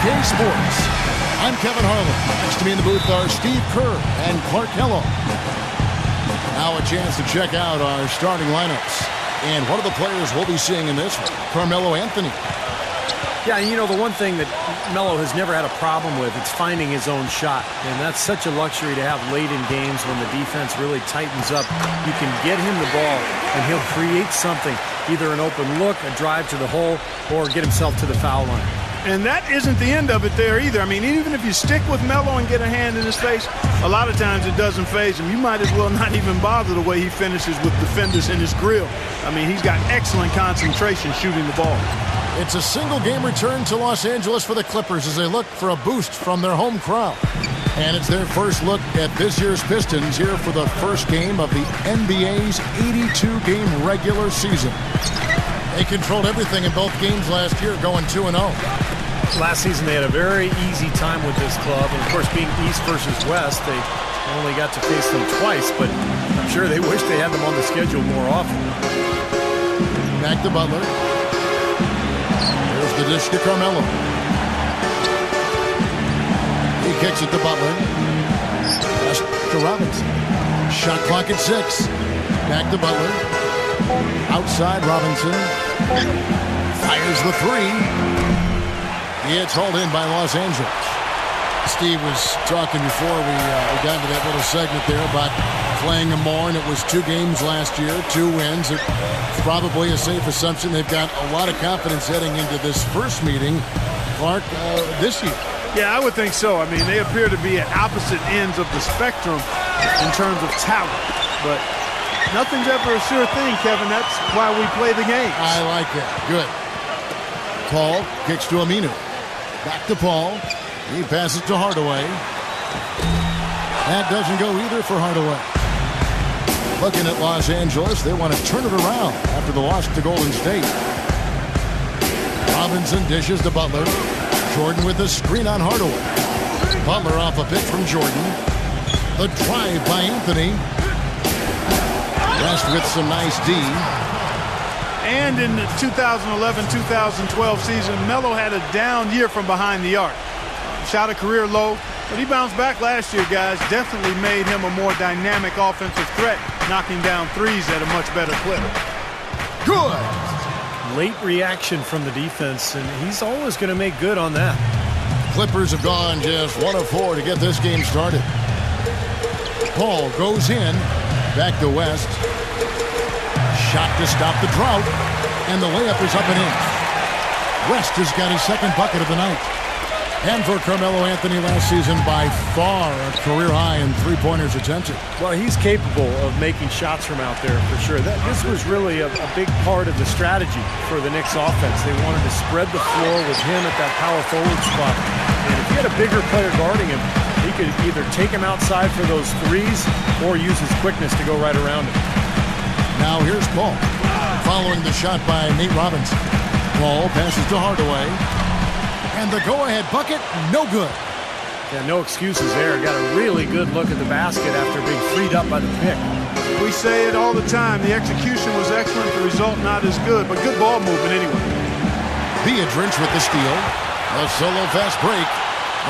2K Sports. I'm Kevin Harlan. Next to me in the booth are Steve Kerr and Clark Kellogg. Now a chance to check out our starting lineups. And one of the players we'll be seeing in this one, Carmelo Anthony. Yeah, you know, the one thing that Melo has never had a problem with, it's finding his own shot. And that's such a luxury to have late in games when the defense really tightens up. You can get him the ball, and he'll create something, either an open look, a drive to the hole, or get himself to the foul line. And that isn't the end of it there either. I mean, even if you stick with Melo and get a hand in his face, a lot of times it doesn't faze him. You might as well not even bother the way he finishes with defenders in his grill. I mean, he's got excellent concentration shooting the ball. It's a single-game return to Los Angeles for the Clippers as they look for a boost from their home crowd. And it's their first look at this year's Pistons here for the first game of the NBA's 82-game regular season. They controlled everything in both games last year, going 2-0. Last season they had a very easy time with this club. And, of course, being East versus West, they only got to face them twice. But I'm sure they wish they had them on the schedule more often. Back to Butler. There's the dish to Carmelo. He kicks it to Butler. Pass to Robinson. Shot clock at 6. Back to Butler. Outside Robinson. Fires the 3. It's hauled in by Los Angeles. Steve was talking before we got into that little segment there about playing them more, and it was 2 games last year, 2 wins. It's probably a safe assumption they've got a lot of confidence heading into this first meeting, Clark, this year. Yeah, I would think so. I mean, they appear to be at opposite ends of the spectrum in terms of talent. But nothing's ever a sure thing, Kevin. That's why we play the game. I like that. Good. Paul kicks to Aminu. Back to Paul. He passes to Hardaway. That doesn't go either for Hardaway. Looking at Los Angeles, they want to turn it around after the loss to Golden State. Robinson dishes to Butler. Jordan with a screen on Hardaway. Butler off a pick from Jordan. The drive by Anthony. West with some nice D. And in the 2011-2012 season, Melo had a down year from behind the arc. Shot a career low, but he bounced back last year, guys. Definitely made him a more dynamic offensive threat, knocking down threes at a much better clip. Good. Late reaction from the defense, and he's always going to make good on that. Clippers have gone just 1 of 4 to get this game started. Paul goes in, back to West. Shot to stop the drought, and the layup is up and in. West has got his second bucket of the night. And for Carmelo Anthony last season, by far a career high in three-pointers attempted. Well, he's capable of making shots from out there for sure. This was really a big part of the strategy for the Knicks offense. They wanted to spread the floor with him at that power forward spot. And if you had a bigger player guarding him, he could either take him outside for those threes or use his quickness to go right around him. Now here's Paul, following the shot by Nate Robinson. Paul passes to Hardaway. And the go-ahead bucket, no good. Yeah, no excuses there. Got a really good look at the basket after being freed up by the pick. We say it all the time. The execution was excellent. The result not as good, but good ball movement anyway. Biedrins with the steal. A solo fast break.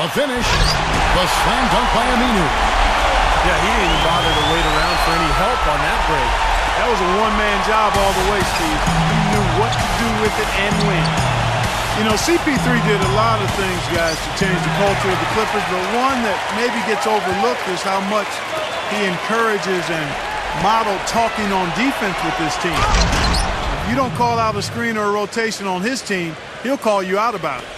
A finish. The slam dunk by Aminu. Yeah, he didn't even bother to wait around for any help on that break. That was a one-man job all the way, Steve. He knew what to do with it and when. You know, CP3 did a lot of things, guys, to change the culture of the Clippers, but one that maybe gets overlooked is how much he encourages and modeled talking on defense with this team. If you don't call out a screen or a rotation on his team, he'll call you out about it.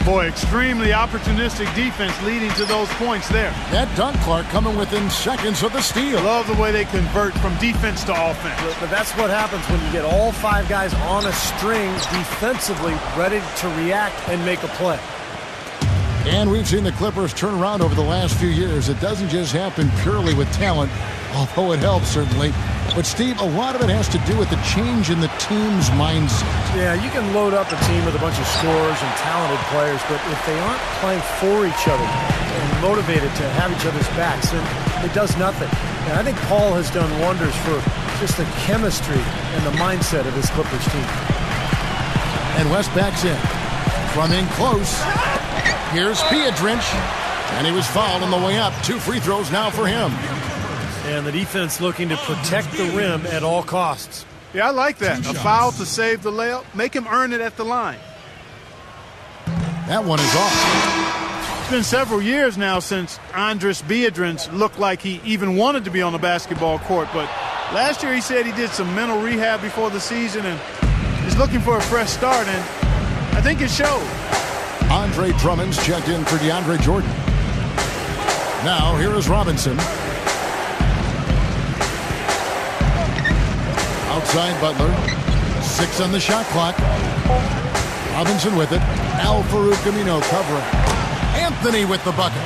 Boy, extremely opportunistic defense leading to those points there. That dunk, Clark, coming within seconds of the steal. Love the way they convert from defense to offense. But that's what happens when you get all 5 guys on a string defensively ready to react and make a play. And we've seen the Clippers turn around over the last few years. It doesn't just happen purely with talent, although it helps, certainly. But, Steve, a lot of it has to do with the change in the team's mindset. Yeah, you can load up a team with a bunch of scorers and talented players, but if they aren't playing for each other and motivated to have each other's backs, then it does nothing. And I think Paul has done wonders for just the chemistry and the mindset of this Clippers team. And West backs in. From in close. Here's Pietrinch. And he was fouled on the way up. 2 free throws now for him. And the defense looking to protect the rim at all costs. Yeah, I like that. A foul to save the layup. Make him earn it at the line. That one is off. It's been several years now since Andris Biedrins looked like he even wanted to be on the basketball court. But last year he said he did some mental rehab before the season and is looking for a fresh start. And I think it showed. Andre Drummond's checked in for DeAndre Jordan. Now here is Robinson. Outside Butler. 6 on the shot clock. Robinson with it. Al-Farouq Aminu covering. Anthony with the bucket.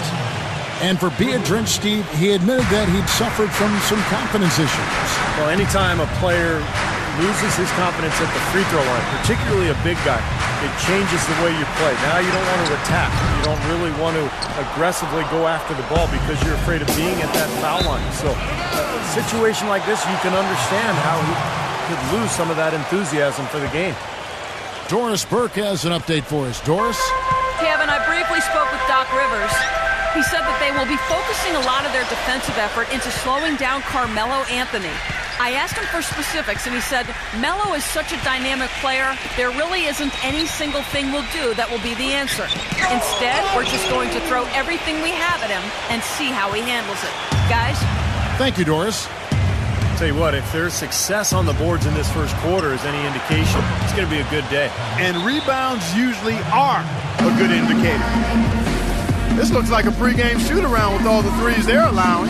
And for Biedrins, Steve, he admitted that he'd suffered from some confidence issues. Well, anytime a player loses his confidence at the free throw line, particularly a big guy, it changes the way you play. Now you don't want to attack. You don't really want to aggressively go after the ball because you're afraid of being at that foul line. So a situation like this, you can understand how he could lose some of that enthusiasm for the game. Doris Burke has an update for us. Doris? Kevin, I briefly spoke with Doc Rivers. He said that they will be focusing a lot of their defensive effort into slowing down Carmelo Anthony. I asked him for specifics, and he said, Melo is such a dynamic player, there really isn't any single thing we'll do that will be the answer. Instead, we're just going to throw everything we have at him and see how he handles it. Guys? Thank you, Doris. Tell you what, if there's success on the boards in this first quarter is any indication, it's going to be a good day. And rebounds usually are a good indicator. This looks like a pregame shoot-around with all the threes they're allowing.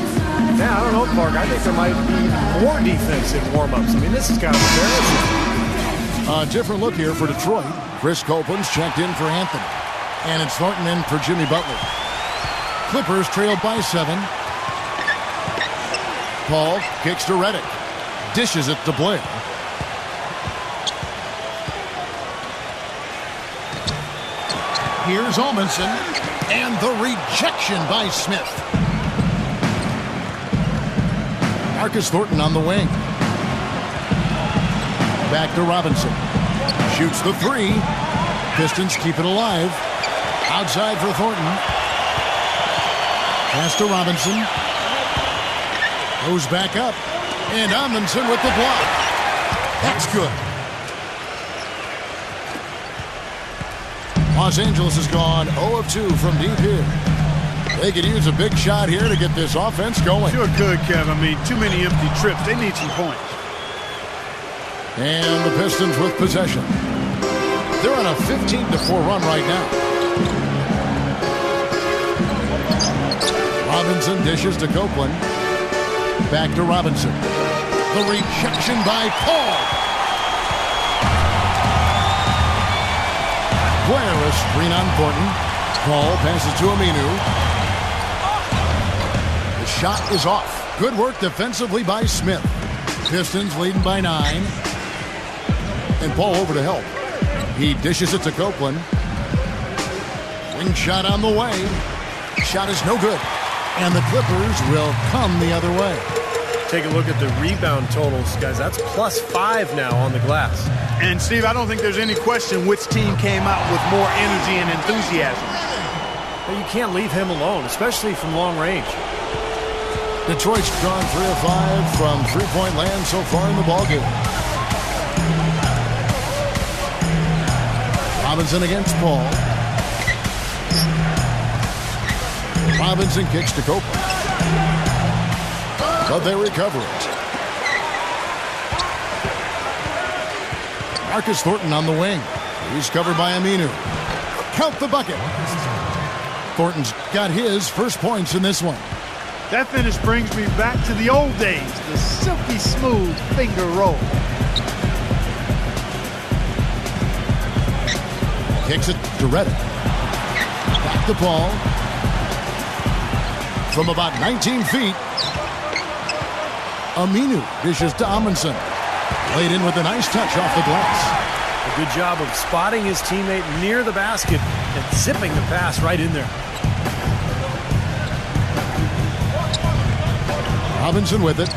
Yeah, I don't know, Clark. I think there might be more defense in warm-ups. I mean, this is kind of embarrassing. A different look here for Detroit. Chris Copeland's checked in for Anthony. And it's Thornton in for Jimmy Butler. Clippers trailed by 7. Paul kicks to Redick. Dishes it to Blair. Here's Almanson. And the rejection by Smith. Marcus Thornton on the wing. Back to Robinson. Shoots the 3. Pistons keep it alive. Outside for Thornton. Pass to Robinson. Goes back up. And Amundsen with the block. That's good. Los Angeles has gone 0 of 2 from deep here. They could use a big shot here to get this offense going. Sure could, Kev. I mean, too many empty trips. They need some points. And the Pistons with possession. They're on a 15-4 run right now. Robinson dishes to Copeland. Back to Robinson. The rejection by Paul. Blair a screen on Thornton. Paul passes to Aminu. The shot is off. Good work defensively by Smith. Pistons leading by 9. And Paul over to help. He dishes it to Copeland. Wing shot on the way. Shot is no good. And the Clippers will come the other way. Take a look at the rebound totals, guys. That's +5 now on the glass. And, Steve, I don't think there's any question which team came out with more energy and enthusiasm. But you can't leave him alone, especially from long range. Detroit's gone 3 of 5 from three-point land so far in the ballgame. Robinson against Paul. Robinson kicks to Copeland. But they recover it. Marcus Thornton on the wing. He's covered by Aminu. Count the bucket. Thornton's got his first points in this one. That finish brings me back to the old days, the silky smooth finger roll. Kicks it to Redick. Back to Paul. From about 19 feet. Aminu dishes to Amundsen. Laid in with a nice touch off the glass. A good job of spotting his teammate near the basket and zipping the pass right in there. Robinson with it.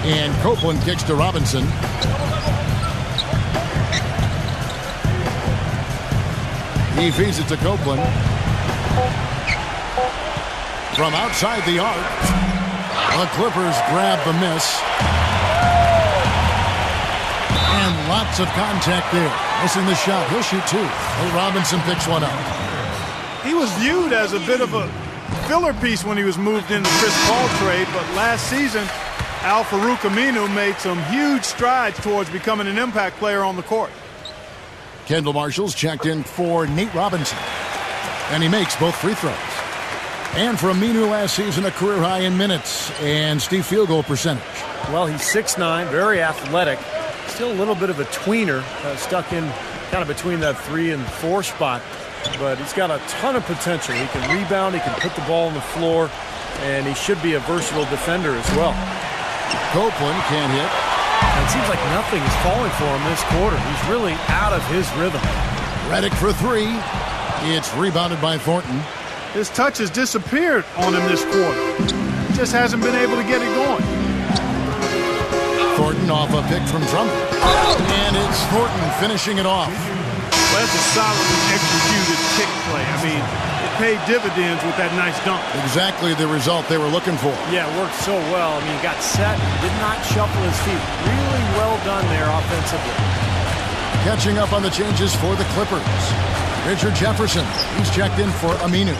And Copeland kicks to Robinson. He feeds it to Copeland. From outside the arc, the Clippers grab the miss. And lots of contact there. Missing the shot. He'll shoot two. Nate Robinson picks one up. He was viewed as a bit of a filler piece when he was moved into the Chris Paul trade, but last season, Al-Farouq Aminu made some huge strides towards becoming an impact player on the court. Kendall Marshall's checked in for Nate Robinson. And he makes both free throws. And for Aminu last season, a career high in minutes and Steve field goal percentage. Well, he's 6'9", very athletic. Still a little bit of a tweener, stuck in kind of between that 3 and 4 spot. But he's got a ton of potential. He can rebound, he can put the ball on the floor, and he should be a versatile defender as well. Copeland can't hit. And it seems like nothing is falling for him this quarter. He's really out of his rhythm. Redick for three. It's rebounded by Thornton. His touch has disappeared on him this quarter. He just hasn't been able to get it going. Thornton off a pick from Drummond. And it's Thornton finishing it off. Well, that's a solidly executed kick play. I mean, it paid dividends with that nice dunk. Exactly the result they were looking for. Yeah, it worked so well. I mean, he got set, did not shuffle his feet. Really well done there offensively. Catching up on the changes for the Clippers. Richard Jefferson, he's checked in for Aminu.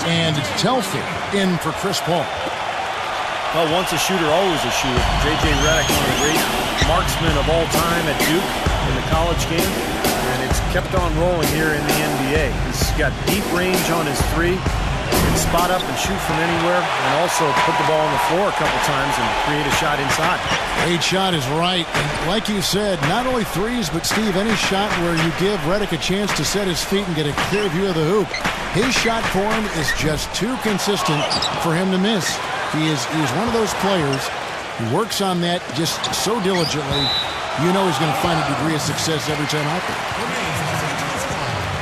And Telfair in for Chris Paul. Well, once a shooter, always a shooter. J.J. Redick, one of the great marksmen of all time at Duke in the college game. And it's kept on rolling here in the NBA. He's got deep range on his three. He can spot up and shoot from anywhere, and also put the ball on the floor a couple times and create a shot inside. Great shot is right. And like you said, not only threes, but Steve, any shot where you give Redick a chance to set his feet and get a clear view of the hoop. His shot form is just too consistent for him to miss. He's one of those players who works on that just so diligently. You know he's going to find a degree of success every time out there.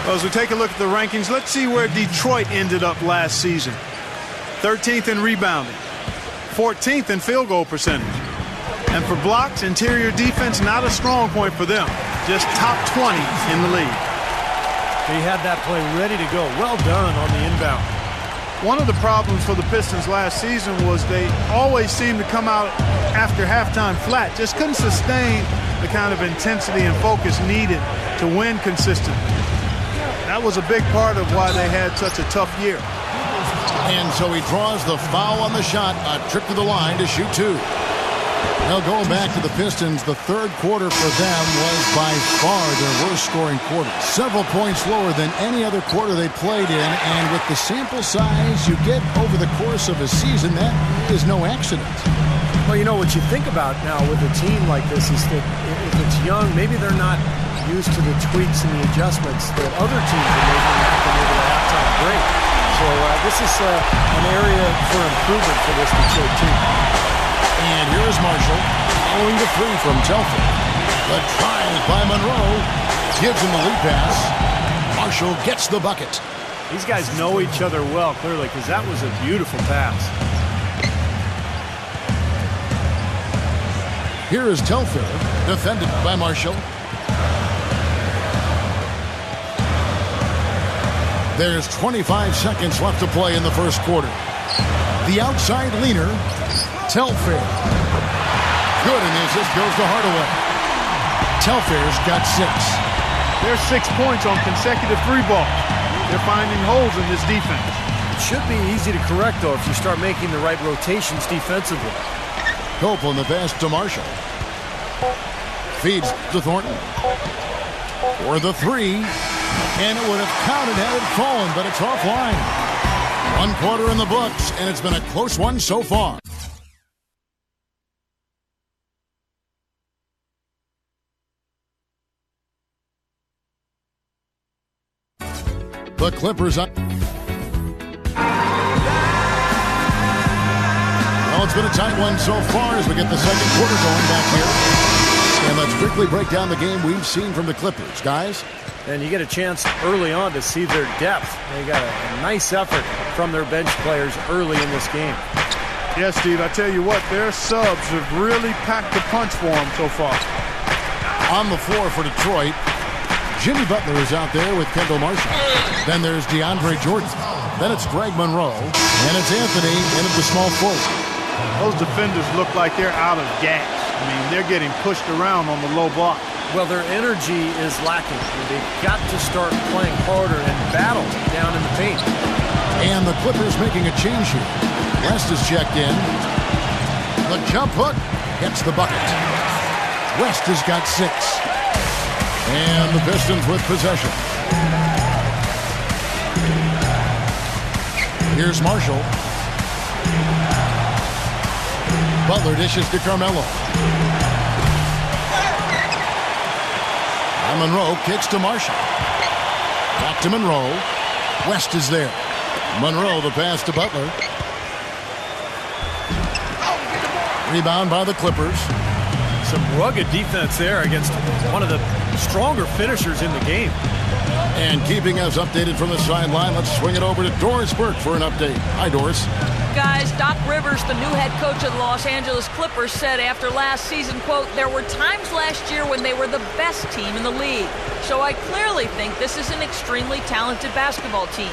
Well, as we take a look at the rankings, let's see where Detroit ended up last season. 13th in rebounding, 14th in field goal percentage. And for blocks, interior defense, not a strong point for them. Just top 20 in the league. He had that play ready to go. Well done on the inbound. One of the problems for the Pistons last season was they always seemed to come out after halftime flat. Just couldn't sustain the kind of intensity and focus needed to win consistently. That was a big part of why they had such a tough year. And so he draws the foul on the shot, a trip to the line to shoot two. Now going back to the Pistons, the third quarter for them was by far their worst scoring quarter. Several points lower than any other quarter they played in, and with the sample size you get over the course of a season, that is no accident. Well, you know, what you think about now with a team like this is that if it's young, maybe they're not used to the tweaks and the adjustments that other teams are making after maybe the halftime break. So this is an area for improvement for this Detroit team. And here is Marshall following the three from Telfair. The drive by Monroe gives him the lead pass. Marshall gets the bucket. These guys know each other well, clearly, because that was a beautiful pass. Here is Telfair, defended by Marshall. There's 25 seconds left to play in the first quarter. The outside leaner, Telfair. Good, and the assist goes to Hardaway. Telfair's got 6. There's 6 points on consecutive three balls. They're finding holes in this defense. It should be easy to correct, though, if you start making the right rotations defensively. Copeland the pass to Marshall. Feeds to Thornton. For the three. And it would have counted had it fallen, but it's offline. 1 quarter in the books, and it's been a close one so far. The Clippers up. Well, it's been a tight one so far as we get the second quarter going back here. And let's quickly break down the game we've seen from the Clippers, guys. And you get a chance early on to see their depth. They got a nice effort from their bench players early in this game. Yes, Steve, I tell you what, their subs have really packed the punch for them so far. On the floor for Detroit, Jimmy Butler is out there with Kendall Marshall. Then there's DeAndre Jordan. Then it's Greg Monroe. And it's Anthony in at the small forward. Those defenders look like they're out of gas. I mean, they're getting pushed around on the low block. Well, their energy is lacking. They've got to start playing harder and battle down in the paint. And the Clippers making a change here. West is checked in. The jump hook gets the bucket. West has got 6. And the Pistons with possession. Here's Marshall. Butler dishes to Carmelo. And Monroe kicks to Marshall. Back to Monroe. West is there. Monroe, the pass to Butler. Rebound by the Clippers. Some rugged defense there against one of the stronger finishers in the game. And keeping us updated from the sideline, let's swing it over to Doris Burke for an update. Hi, Doris. Guys, Doc Rivers, the new head coach of the Los Angeles Clippers, said after last season, quote, "There were times last year when they were the best team in the league. So I clearly think this is an extremely talented basketball team.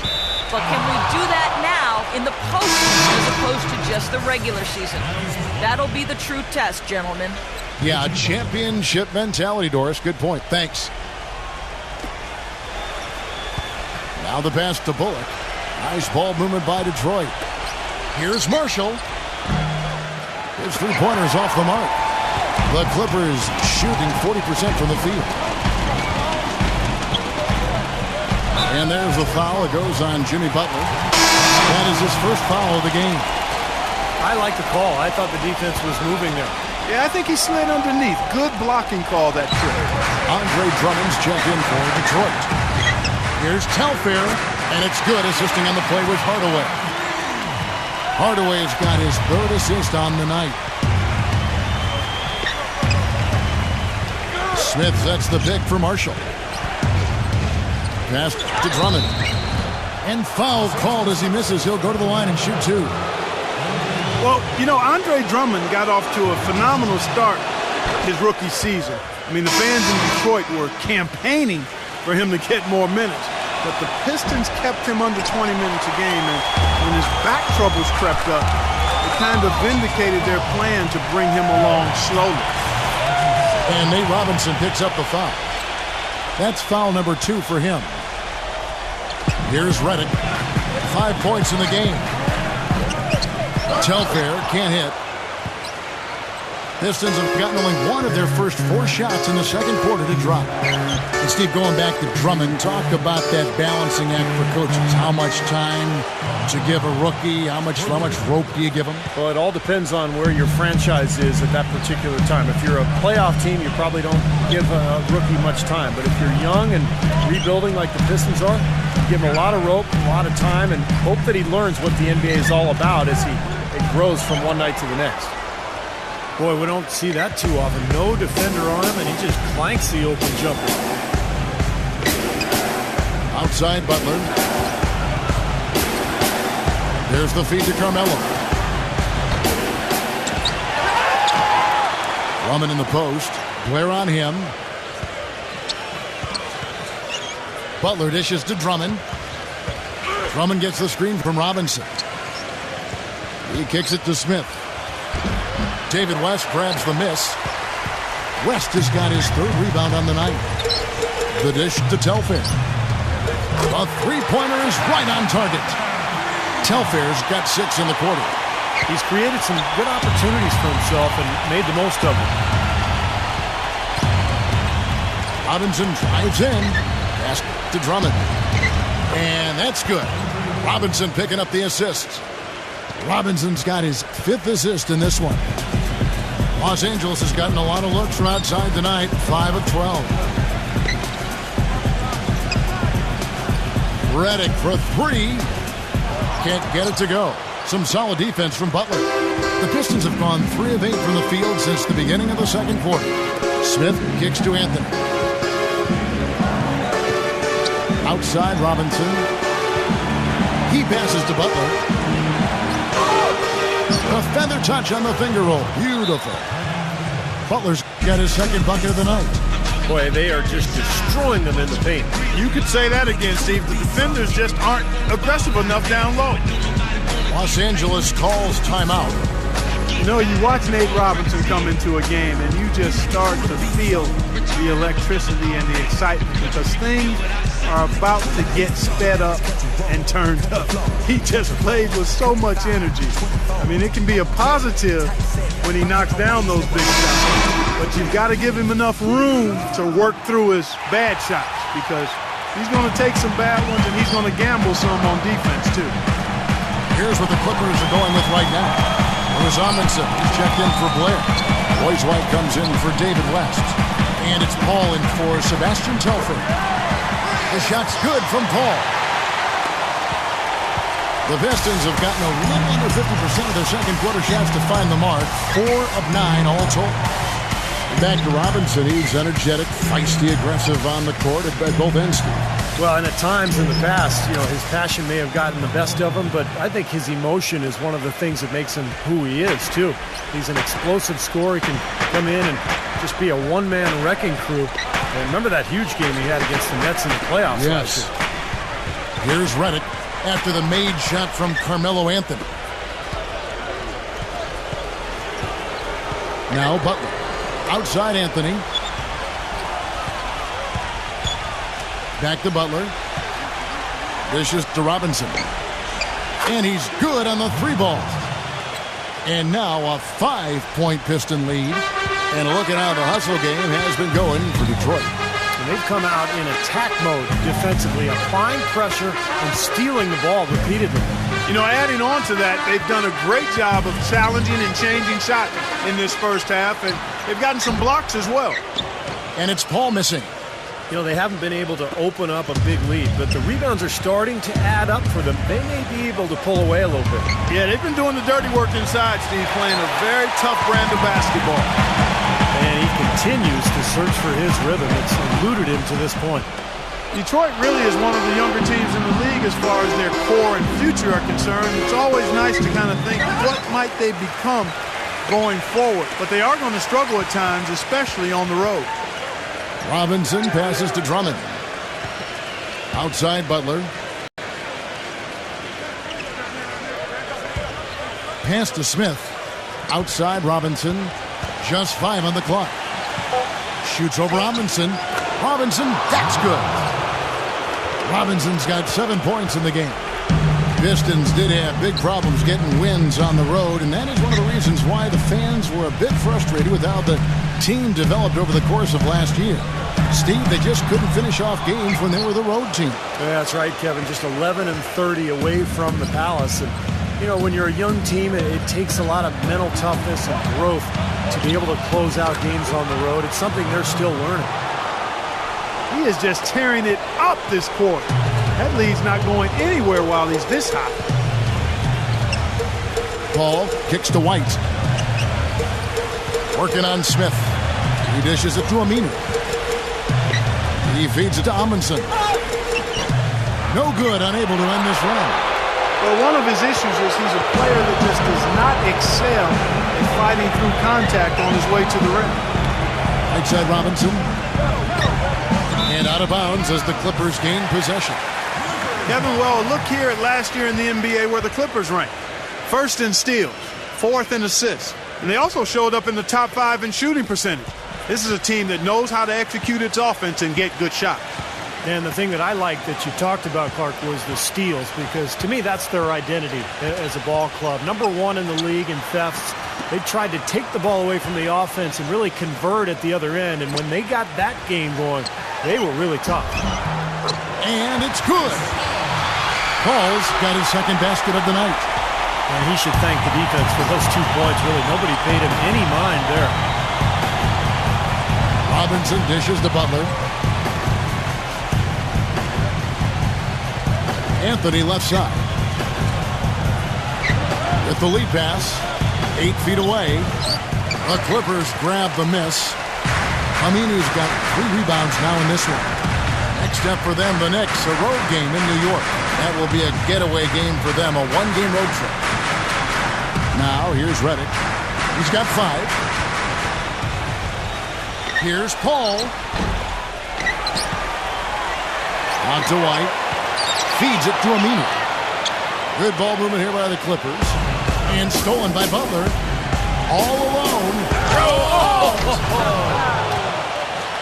But can we do that now in the postseason as opposed to just the regular season? That'll be the true test, gentlemen." Yeah, championship mentality, Doris. Good point. Thanks. Now the pass to Bullock. Nice ball movement by Detroit. Here's Marshall. His three-pointers off the mark. The Clippers shooting 40% from the field. And there's the foul. It goes on Jimmy Butler. That is his first foul of the game. I like the call. I thought the defense was moving there. Yeah, I think he slid underneath. Good blocking call that trip. Andre Drummond's checked in for Detroit. Here's Telfair, and it's good. Assisting on the play with Hardaway. Hardaway's got his 3rd assist on the night. Smith sets the pick for Marshall. Pass to Drummond. And foul called as he misses. He'll go to the line and shoot 2. Well, you know, Andre Drummond got off to a phenomenal start his rookie season. I mean, the fans in Detroit were campaigning for him to get more minutes. But the Pistons kept him under 20 minutes a game, and when his back troubles crept up, it kind of vindicated their plan to bring him along slowly. And Nate Robinson picks up the foul. That's foul number 2 for him. Here's Redick. 5 points in the game. Telfair can't hit. Pistons have gotten only one of their first 4 shots in the second quarter to drop. And Steve, going back to Drummond, talk about that balancing act for coaches. How much time to give a rookie? How much rope do you give them? Well, it all depends on where your franchise is at that particular time. If you're a playoff team, you probably don't give a rookie much time. But if you're young and rebuilding like the Pistons are, give him a lot of rope, a lot of time, and hope that he learns what the NBA is all about as it grows from one night to the next. Boy, we don't see that too often. No defender on him, and he just clanks the open jumper. Outside Butler. There's the feed to Carmelo. Drummond in the post. Blair on him. Butler dishes to Drummond. Drummond gets the screen from Robinson. He kicks it to Smith. David West grabs the miss. West has got his 3rd rebound on the night. The dish to Telfair. A three-pointer is right on target. Telfair's got 6 in the quarter. He's created some good opportunities for himself and made the most of them. Robinson drives in. Pass to Drummond. And that's good. Robinson picking up the assists. Robinson's got his 5th assist in this one. Los Angeles has gotten a lot of looks from outside tonight. 5 of 12. Redick for 3. Can't get it to go. Some solid defense from Butler. The Pistons have gone 3 of 8 from the field since the beginning of the second quarter. Smith kicks to Anthony. Outside Robinson. He passes to Butler. A feather touch on the finger roll. Beautiful. Butler's got his 2nd bucket of the night. Boy, they are just destroying them in the paint. You could say that again, Steve. The defenders just aren't aggressive enough down low. Los Angeles calls timeout. You know, you watch Nate Robinson come into a game, and you just start to feel the electricity and the excitement because things are about to get sped up and turned up. He just played with so much energy. I mean, it can be a positive when he knocks down those big shots, but you've got to give him enough room to work through his bad shots because he's going to take some bad ones and he's going to gamble some on defense too. Here's what the Clippers are going with right now. Lewis Amundsen is checked in for Blair. Boyce White comes in for David West. And it's Paul in for Sebastian Telfair. The shot's good from Paul. The Pistons have gotten a little under 50% of their second quarter shots to find the mark. 4 of 9 all told. Back to Robinson. He's energetic, feisty, aggressive on the court at both ends. Well, and at times in the past, you know, his passion may have gotten the best of him, but I think his emotion is one of the things that makes him who he is, too. He's an explosive scorer. He can come in and just be a one-man wrecking crew. And remember that huge game he had against the Nets in the playoffs last year. Here's Redick after the made shot from Carmelo Anthony. Now Butler. Outside Anthony. Back to Butler. Dishes to Robinson. And he's good on the 3 ball. And now a 5-point Piston lead. And look at how the hustle game has been going for Detroit. And they've come out in attack mode defensively, applying pressure and stealing the ball repeatedly. You know, adding on to that, they've done a great job of challenging and changing shots in this first half, and they've gotten some blocks as well. And it's Paul missing. You know, they haven't been able to open up a big lead, but the rebounds are starting to add up for them. They may be able to pull away a little bit. Yeah, they've been doing the dirty work inside, Steve, playing a very tough brand of basketball. And he continues to search for his rhythm. It's eluded him to this point. Detroit really is one of the younger teams in the league as far as their core and future are concerned. It's always nice to kind of think, what might they become going forward? But they are going to struggle at times, especially on the road. Robinson passes to Drummond. Outside Butler. Pass to Smith. Outside Robinson. Just 5 on the clock. Shoots over Robinson. Robinson, that's good. Robinson's got 7 points in the game. Pistons did have big problems getting wins on the road, and that is one of the reasons why the fans were a bit frustrated with how the team developed over the course of last year. Steve, they just couldn't finish off games when they were the road team. Yeah, that's right, Kevin. Just 11-30 away from the Palace. And, you know, when you're a young team, it takes a lot of mental toughness and growth to be able to close out games on the road. It's something they're still learning. He is just tearing it up this quarter. That lead's not going anywhere while he's this hot. Paul kicks to White. Working on Smith. He dishes it to Aminu. He feeds it to Amundsen. No good, unable to end this run. Well, one of his issues is he's a player that just does not excel in fighting through contact on his way to the rim. Right side Robinson. And out of bounds as the Clippers gain possession. Kevin, well, look here at last year in the NBA where the Clippers ranked. First in steals, 4th in assists. And they also showed up in the top 5 in shooting percentage. This is a team that knows how to execute its offense and get good shots. And the thing that I like that you talked about, Clark, was the steals, because to me that's their identity as a ball club. Number 1 in the league in thefts. They tried to take the ball away from the offense and really convert at the other end. And when they got that game going, they were really tough. And it's good. Paul's got his second basket of the night. And he should thank the defense for those 2 points. Really, nobody paid him any mind there. Robinson dishes to Butler. Anthony left side. With the lead pass, 8 feet away. The Clippers grab the miss. Aminu's got 3 rebounds now in this one. Next up for them, the Knicks, a road game in New York. That will be a getaway game for them, a 1-game road trip. Now, here's Redick. He's got 5. Here's Paul. Out to White. Feeds it to Aminu. Good ball movement here by the Clippers. And stolen by Butler. All alone.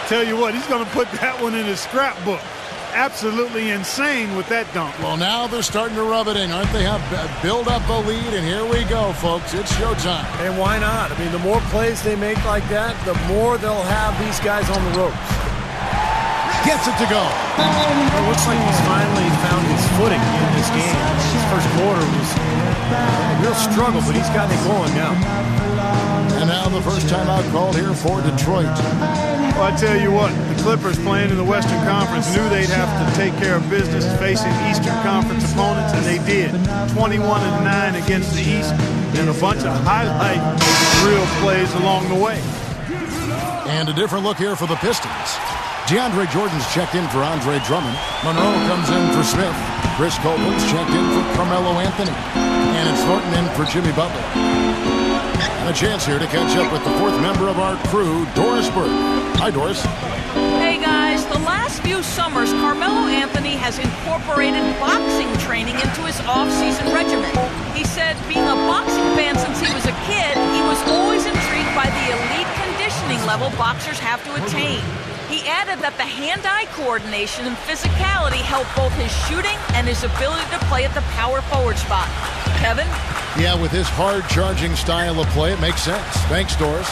Tell you what, he's going to put that one in his scrapbook. Absolutely insane with that dunk. Well, now they're starting to rub it in, aren't they? Build up a lead, and here we go, folks. It's showtime. And why not? I mean, the more plays they make like that, the more they'll have these guys on the ropes. Gets it to go. It looks like he's finally found his footing in this game. His first quarter was a real struggle, but he's gotten it going now. And now the first timeout called here for Detroit. Well, I tell you what, the Clippers playing in the Western Conference knew they'd have to take care of business facing Eastern Conference opponents, and they did. 21-9 against the East, and a bunch of highlight real plays along the way. And a different look here for the Pistons. DeAndre Jordan's checked in for Andre Drummond. Monroe comes in for Smith. Chris Copeland's checked in for Carmelo Anthony. And it's Thornton in for Jimmy Butler. And a chance here to catch up with the fourth member of our crew, Doris Burke. Hi, Doris. Hey, guys. The last few summers, Carmelo Anthony has incorporated boxing training into his off-season regimen. He said being a boxing fan since he was a kid, he was always intrigued by the elite conditioning level boxers have to attain. He added that the hand-eye coordination and physicality help both his shooting and his ability to play at the power forward spot. Kevin? Yeah, with his hard-charging style of play, it makes sense. Thanks, Doris.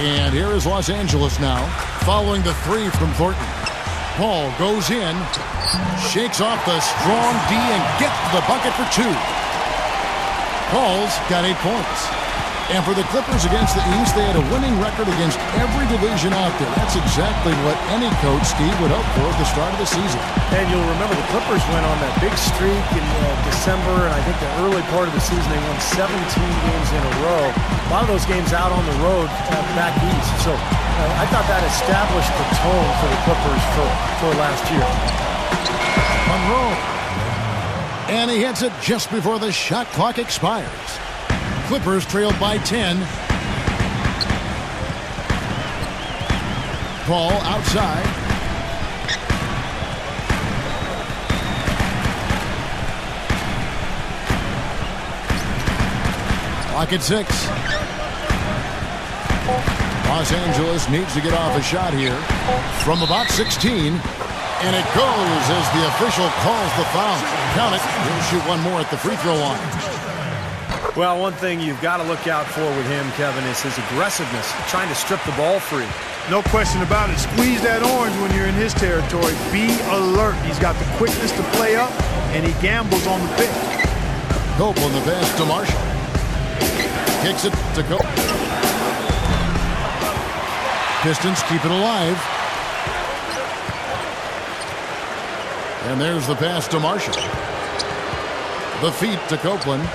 And here is Los Angeles now, following the three from Thornton. Paul goes in, shakes off the strong D, and gets the bucket for two. Paul's got 8 points. And for the Clippers against the East, they had a winning record against every division out there. That's exactly what any coach, Steve, would hope for at the start of the season. And you'll remember the Clippers went on that big streak in December, and I think the early part of the season they won 17 games in a row. A lot of those games out on the road back east. So I thought that established the tone for the Clippers for last year. Monroe. And he hits it just before the shot clock expires. Clippers trailed by 10. Paul outside. Clock at 6. Los Angeles needs to get off a shot here from about 16. And it goes as the official calls the foul. Count it. He'll shoot one more at the free throw line. Well, one thing you've got to look out for with him, Kevin, is his aggressiveness, trying to strip the ball free. No question about it. Squeeze that orange when you're in his territory. Be alert. He's got the quickness to play up, and he gambles on the pick. Cope on the pass to Marshall. Kicks it to Cope. Pistons keep it alive. And there's the pass to Marshall. The feet to Copeland.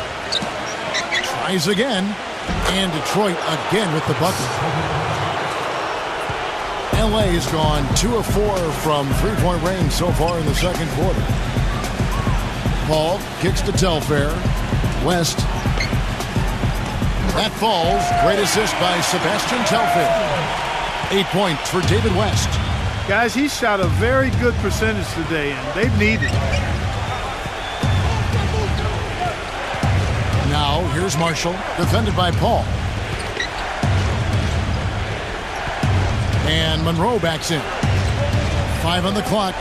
Tries again, and Detroit again with the bucket. LA has gone 2 of 4 from three-point range so far in the second quarter. Paul kicks to Telfair. West. That falls. Great assist by Sebastian Telfair. 8 points for David West. Guys, he shot a very good percentage today, and they've needed it. Now, here's Marshall, defended by Paul. And Monroe backs in. 5 on the clock.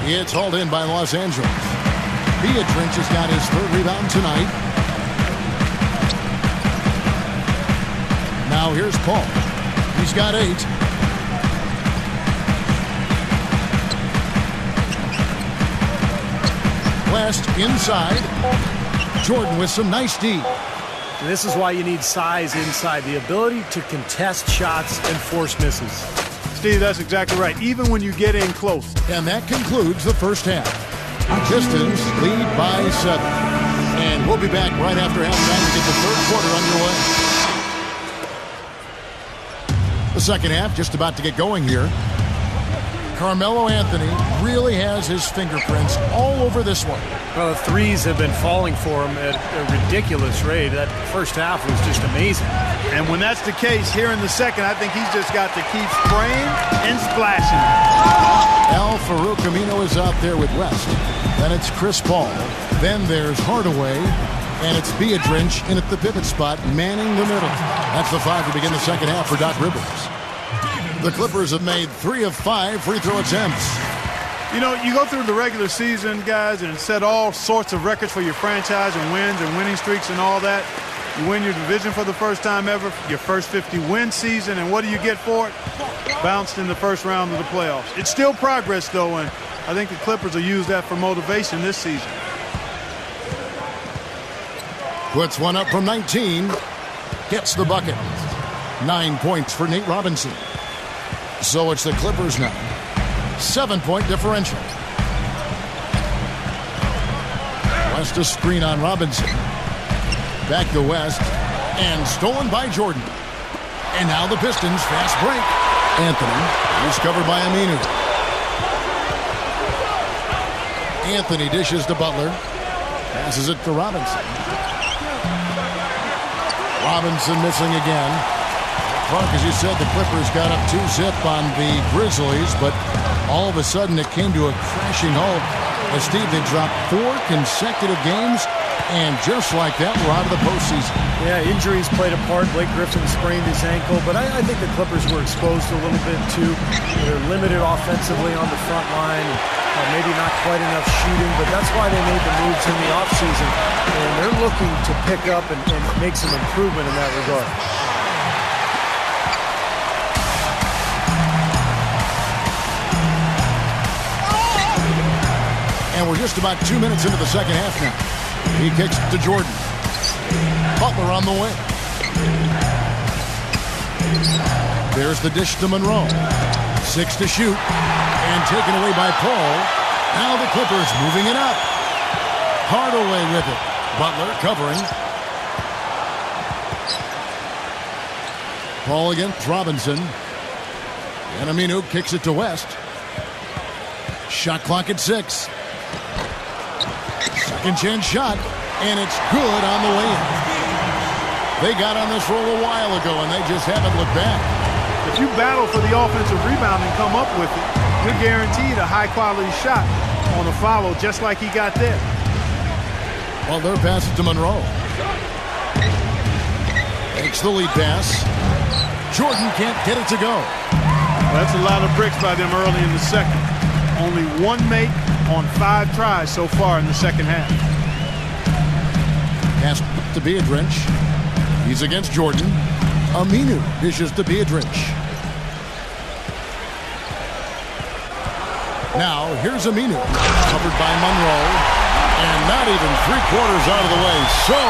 It's hauled in by Los Angeles. Beatrice has got his 3rd rebound tonight. Now, here's Paul. He's got 8. West inside. Jordan with some nice D. And this is why you need size inside, the ability to contest shots and force misses. Steve, that's exactly right, even when you get in close. And that concludes the first half. Pistons lead by 7. And we'll be back right after halftime to get the third quarter underway. The second half just about to get going here. Carmelo Anthony really has his fingerprints all over this one. Well, the threes have been falling for him at a ridiculous rate. That first half was just amazing. And when that's the case here in the second, I think he's just got to keep spraying and splashing. Al Farouk Amino is out there with West. Then it's Chris Paul. Then there's Hardaway. And it's Beadrinch in at the pivot spot, manning the middle. That's the 5 to begin the second half for Doc Rivers. The Clippers have made 3 of 5 free throw attempts. You know, you go through the regular season, guys, and set all sorts of records for your franchise and wins and winning streaks and all that. You win your division for the first time ever, your first 50-win season, and what do you get for it? Bounced in the first round of the playoffs. It's still progress, though, and I think the Clippers will use that for motivation this season. Puts one up from 19. Gets the bucket. 9 points for Nate Robinson. So it's the Clippers now. 7-point differential. West a screen on Robinson. Back to West. And stolen by Jordan. And now the Pistons fast break. Anthony is covered by Aminu. Anthony dishes to Butler. Passes it to Robinson. Robinson missing again. Clark, as you said, the Clippers got up 2-zip on the Grizzlies, but all of a sudden it came to a crashing halt. As Steve, they dropped 4 consecutive games, and just like that, we're out of the postseason. Yeah, injuries played a part. Blake Griffin sprained his ankle, but I think the Clippers were exposed a little bit too. They're limited offensively on the front line. Maybe not quite enough shooting, but that's why they made the moves in the offseason. And they're looking to pick up and make some improvement in that regard. And we're just about 2 minutes into the second half now. He kicks to Jordan. Butler on the wing. There's the dish to Monroe. 6 to shoot. And taken away by Paul. Now the Clippers moving it up. Hardaway with it. Butler covering. Paul against Robinson. And Aminu kicks it to West. Shot clock at 6. Second chance shot. And it's good on the way in. They got on this roll a while ago, and they just haven't looked back. If you battle for the offensive rebound and come up with it, you're guaranteed a high-quality shot on a follow, just like he got there. Well, their pass to Monroe. Takes the lead pass. Jordan can't get it to go. That's a lot of bricks by them early in the second. Only 1 make on 5 tries so far in the second half. Pass to Beadrinch. He's against Jordan. Aminu dishes to Beadrinch. Now, here's Aminu. Covered by Monroe. And not even 3/4 out of the way. So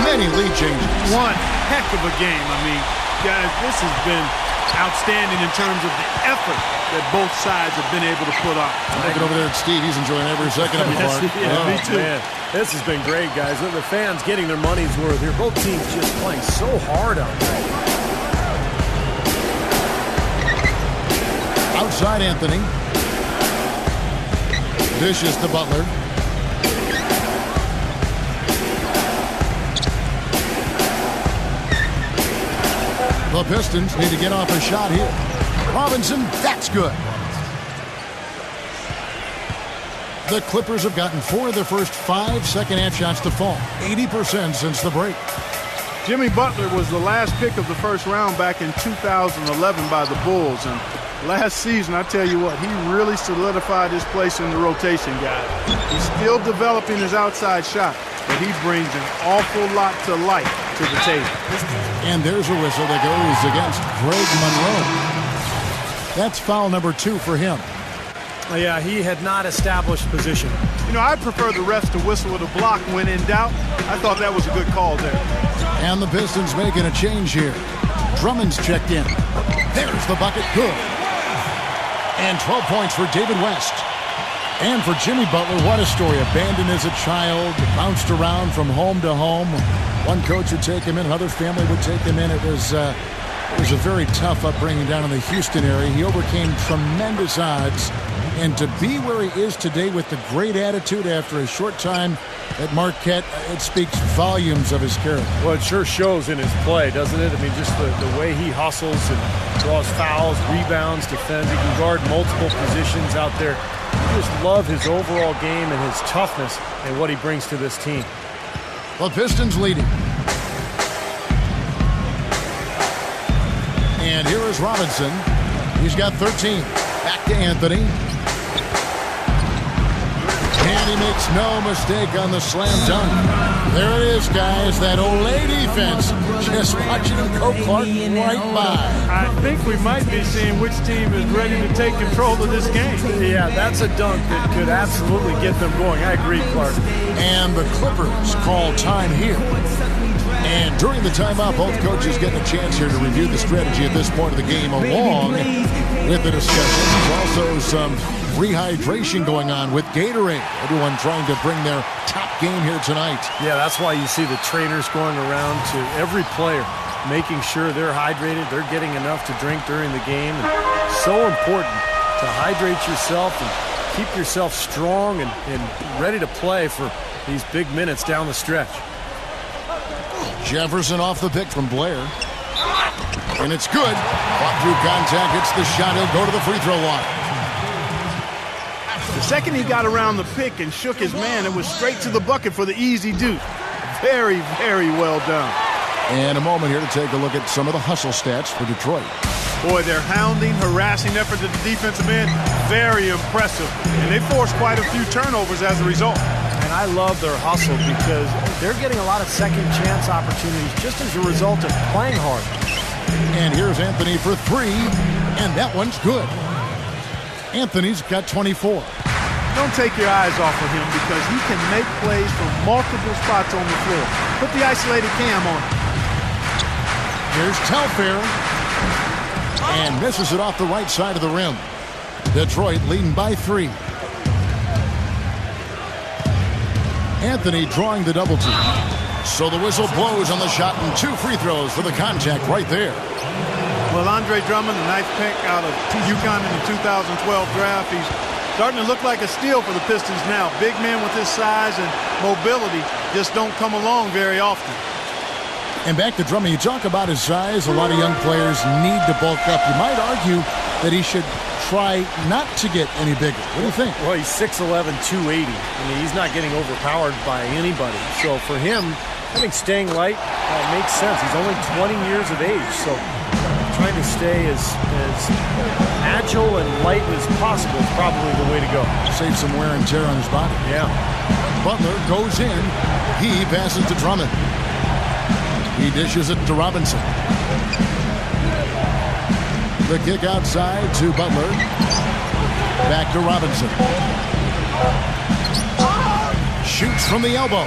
many lead changes. One heck of a game. I mean, guys, this has been outstanding in terms of the effort that both sides have been able to put on. Looking over there at Steve. He's enjoying every second of it, Mark. Me too. Man, this has been great, guys. The fans getting their money's worth here. Both teams just playing so hard out there. Outside Anthony. Dishes to Butler. The Pistons need to get off a shot here. Robinson, that's good. The Clippers have gotten 4 of their first 5 second-half shots to fall. 80% since the break. Jimmy Butler was the last pick of the first round back in 2011 by the Bulls. And last season, I tell you what, he really solidified his place in the rotation, guys. He's still developing his outside shot, but he brings an awful lot to light to the table. And there's a whistle that goes against Greg Monroe. That's foul number 2 for him. Yeah, he had not established position. You know, I prefer the refs to whistle with a block when in doubt. I thought that was a good call there. And the Pistons making a change here. Drummond's checked in. There's the bucket. Good. And 12 points for David West. And for Jimmy Butler, what a story. Abandoned as a child, bounced around from home to home. One coach would take him in, another family would take him in. It was a very tough upbringing down in the Houston area. He overcame tremendous odds And to be where he is today with the great attitude after a short time at Marquette, it speaks volumes of his character. Well, it sure shows in his play, doesn't it? I mean, just the way he hustles and draws fouls, rebounds, defends. He can guard multiple positions out there. I just love his overall game and his toughness and what he brings to this team. The Pistons leading. And here is Robinson. He's got 13. Back to Anthony. And he makes no mistake on the slam dunk. There it is, guys. That Olay defense. Just watching him go Clark right by. I think we might be seeing which team is ready to take control of this game. Yeah, that's a dunk that could absolutely get them going. I agree, Clark. And the Clippers call time here. And during the timeout, both coaches getting a chance here to review the strategy at this point of the game, along with the discussion. There's also some rehydration going on with Gatorade. Everyone trying to bring their top game here tonight. Yeah, that's why you see the trainers going around to every player, making sure they're hydrated, they're getting enough to drink during the game. And so important to hydrate yourself and keep yourself strong and ready to play for these big minutes down the stretch. Jefferson off the pick from Blair. And it's good. Fought through contact, hits the shot. He'll go to the free throw line. The second he got around the pick and shook his man, it was straight to the bucket for the easy deuce. Very, very well done. And a moment here to take a look at some of the hustle stats for Detroit. Boy, their hounding, harassing effort at the defensive end, very impressive. And they forced quite a few turnovers as a result. And I love their hustle because they're getting a lot of second chance opportunities just as a result of playing hard. And here's Anthony for three, and that one's good. Anthony's got 24. Don't take your eyes off of him because he can make plays from multiple spots on the floor. Put the isolated cam on him. Here's Telfair. And misses it off the right side of the rim. Detroit leading by 3. Anthony drawing the double team. So the whistle blows on the shot and 2 free throws for the contact right there. Well, Andre Drummond, a nice pick out of UConn in the 2012 draft. He's starting to look like a steal for the Pistons now. Big men with his size and mobility just don't come along very often. And back to Drummond, you talk about his size. A lot of young players need to bulk up. You might argue that he should try not to get any bigger. What do you think? Well, he's 6'11", 280. I mean, he's not getting overpowered by anybody. So for him, I think staying light makes sense. He's only 20 years of age, so trying to stay as agile and light as possible is probably the way to go. Save some wear and tear on his body. Yeah. Butler goes in. He passes to Drummond. He dishes it to Robinson. The kick outside to Butler. Back to Robinson. Shoots from the elbow.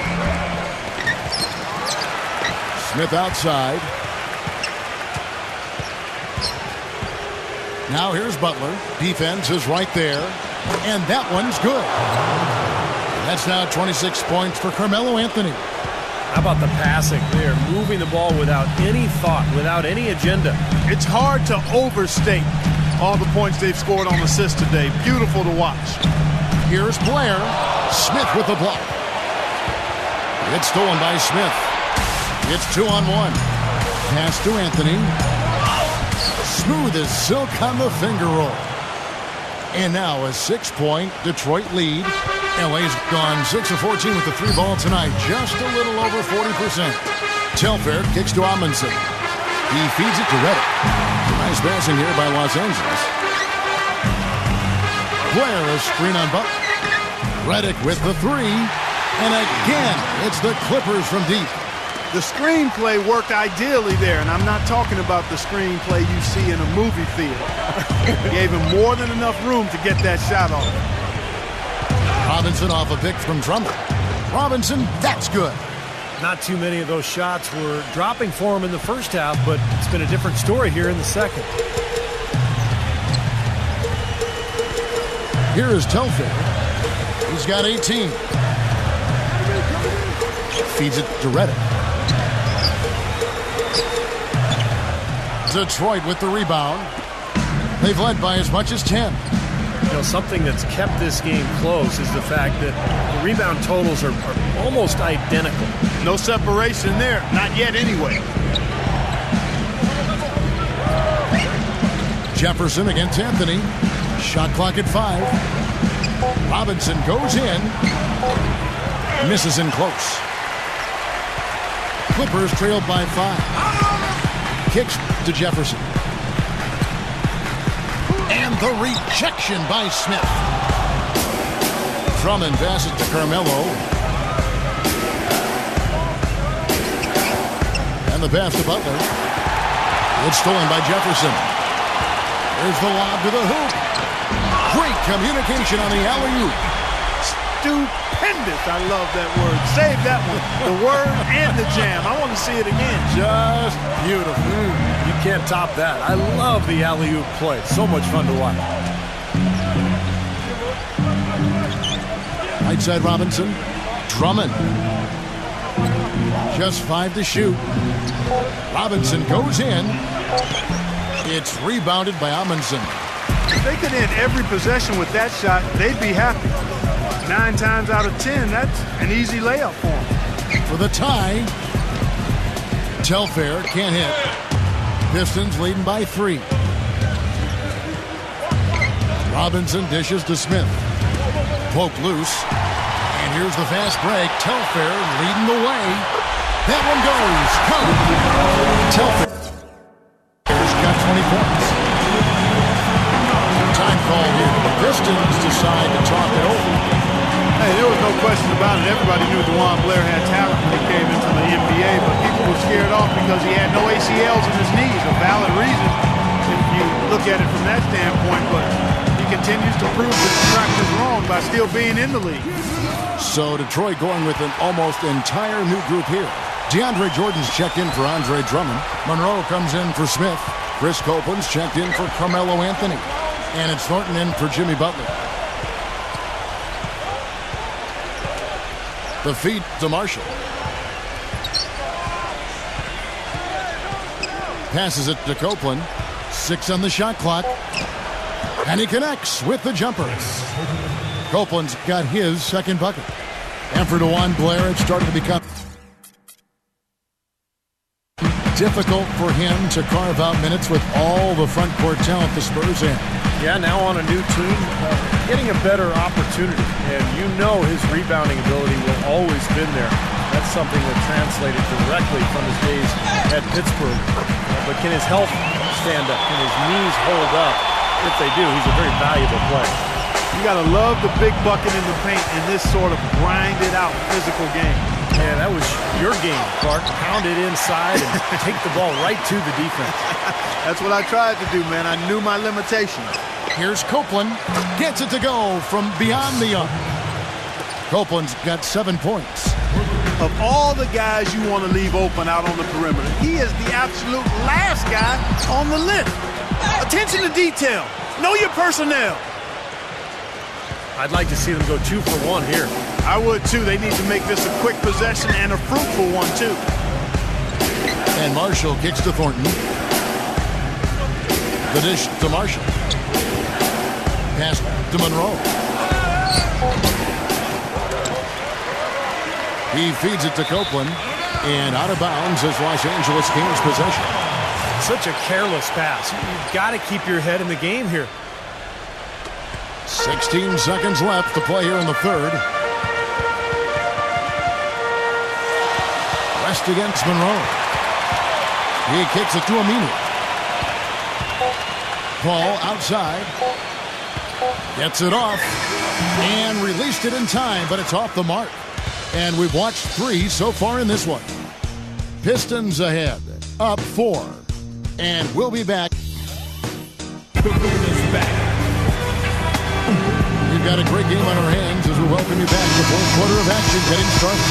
Smith outside. Now here's Butler. Defense is right there. And that one's good. That's now 26 points for Carmelo Anthony. How about the passing? They're moving the ball without any thought, without any agenda. It's hard to overstate all the points they've scored on assists today. Beautiful to watch. Here's Blair. Smith with the block. It's stolen by Smith. It's 2-on-1. Pass to Anthony. Smooth as silk on the finger roll. And now a 6-point Detroit lead. LA's gone 6 of 14 with the 3 ball tonight. Just a little over 40%. Telfair kicks to Amundsen. He feeds it to Reddick. Nice passing here by Los Angeles. Blair a screen on Butler. Reddick with the 3. And again, it's the Clippers from deep. The screenplay worked ideally there, and I'm not talking about the screenplay you see in a movie theater. Gave him more than enough room to get that shot off. Robinson off a pick from Drummond. Robinson, that's good. Not too many of those shots were dropping for him in the first half, but it's been a different story here in the second. Here is Telfair. He's got 18. Feeds it to Reddick. Detroit with the rebound. They've led by as much as 10. You know, something that's kept this game close is the fact that the rebound totals are almost identical. No separation there. Not yet anyway. Jefferson against Anthony. Shot clock at 5. Robinson goes in. Misses in close. Clippers trailed by 5. Kicks to Jefferson. And the rejection by Smith. Drummond passes to Carmelo. And the pass to Butler. It's stolen by Jefferson. There's the lob to the hoop. Great communication on the alley-oop. Stupendous. I love that word. Save that one. The word and the jam. I want to see it again. Just beautiful. You can't top that. I love the alley-oop play. So much fun to watch. Right side Robinson. Drummond. Just 5 to shoot. Robinson goes in. It's rebounded by Amundsen. If they could end every possession with that shot, they'd be happy. 9 times out of 10, that's an easy layup for them. For the tie. Telfair can't hit. Pistons leading by 3. Robinson dishes to Smith. Poke loose. And here's the fast break. Telfair leading the way. That one goes. Count. Telfair. Got 20 points. Time call here. The Pistons decide to talk it over. Hey, there was no question about it. Everybody knew DeJuan Blair had talent when he came into the NBA, but people were scared off because he had no ACLs in his knees. A valid reason if you look at it from that standpoint, but he continues to prove that the track is wrong by still being in the league. So Detroit going with an almost entire new group here. DeAndre Jordan's checked in for Andre Drummond. Monroe comes in for Smith. Chris Copeland's checked in for Carmelo Anthony. And it's Thornton in for Jimmy Butler. The feed to Marshall. Passes it to Copeland. 6 on the shot clock. And he connects with the jumper. Copeland's got his second bucket. And for DeJuan Blair, it started to become difficult for him to carve out minutes with all the front court talent the Spurs in. Yeah, now on a new team, getting a better opportunity. And you know his rebounding ability will always been there. That's something that translated directly from his days at Pittsburgh. But can his health stand up? Can his knees hold up? If they do, he's a very valuable player. You got to love the big bucket in the paint in this sort of grinded-out physical game. Yeah, that was your game, Clark. Pound it inside and take the ball right to the defense. That's what I tried to do, man. I knew my limitations. Here's Copeland. Gets it to go from beyond the arc. Copeland's got 7 points. Of all the guys you want to leave open out on the perimeter, he is the absolute last guy on the list. Attention to detail. Know your personnel. I'd like to see them go 2 for 1 here. I would too. They need to make this a quick possession and a fruitful one too. And Marshall kicks to Thornton. The dish to Marshall. Pass to Monroe. He feeds it to Copeland. And out of bounds is Los Angeles Kings possession. Such a careless pass. You've got to keep your head in the game here. 16 seconds left to play here in the third. West against Monroe. He kicks it to Aminu. Paul outside. Gets it off. And released it in time, but it's off the mark. And we've watched 3 so far in this one. Pistons ahead. Up 4. And we'll be back. We've got a great game on our hands as we welcome you back to the fourth quarter of action getting started.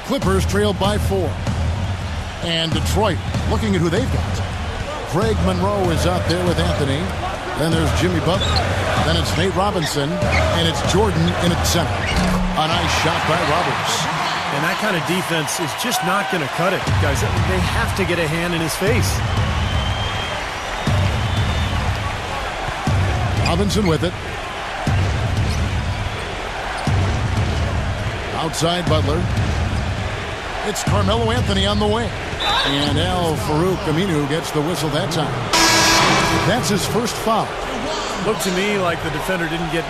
Clippers trailed by 4. And Detroit looking at who they've got. Craig Monroe is out there with Anthony. Then there's Jimmy Butler. Then it's Nate Robinson. And it's Jordan in at center. A nice shot by Roberts. And that kind of defense is just not going to cut it, guys. They have to get a hand in his face. Robinson with it. Outside Butler. It's Carmelo Anthony on the wing. And Al Farouk Aminu gets the whistle that time. That's his first foul. Looked to me like the defender didn't get...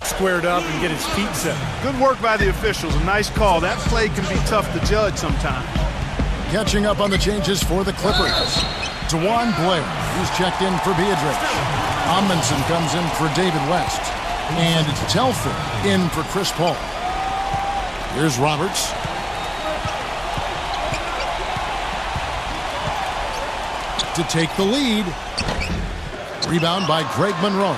squared up and get his feet set. Good work by the officials. A nice call. That play can be tough to judge sometimes. Catching up on the changes for the Clippers. DeJuan Blair, he's checked in for Beatrice. Amundsen comes in for David West. And it's Telfair in for Chris Paul. Here's Roberts. To take the lead. Rebound by Greg Monroe.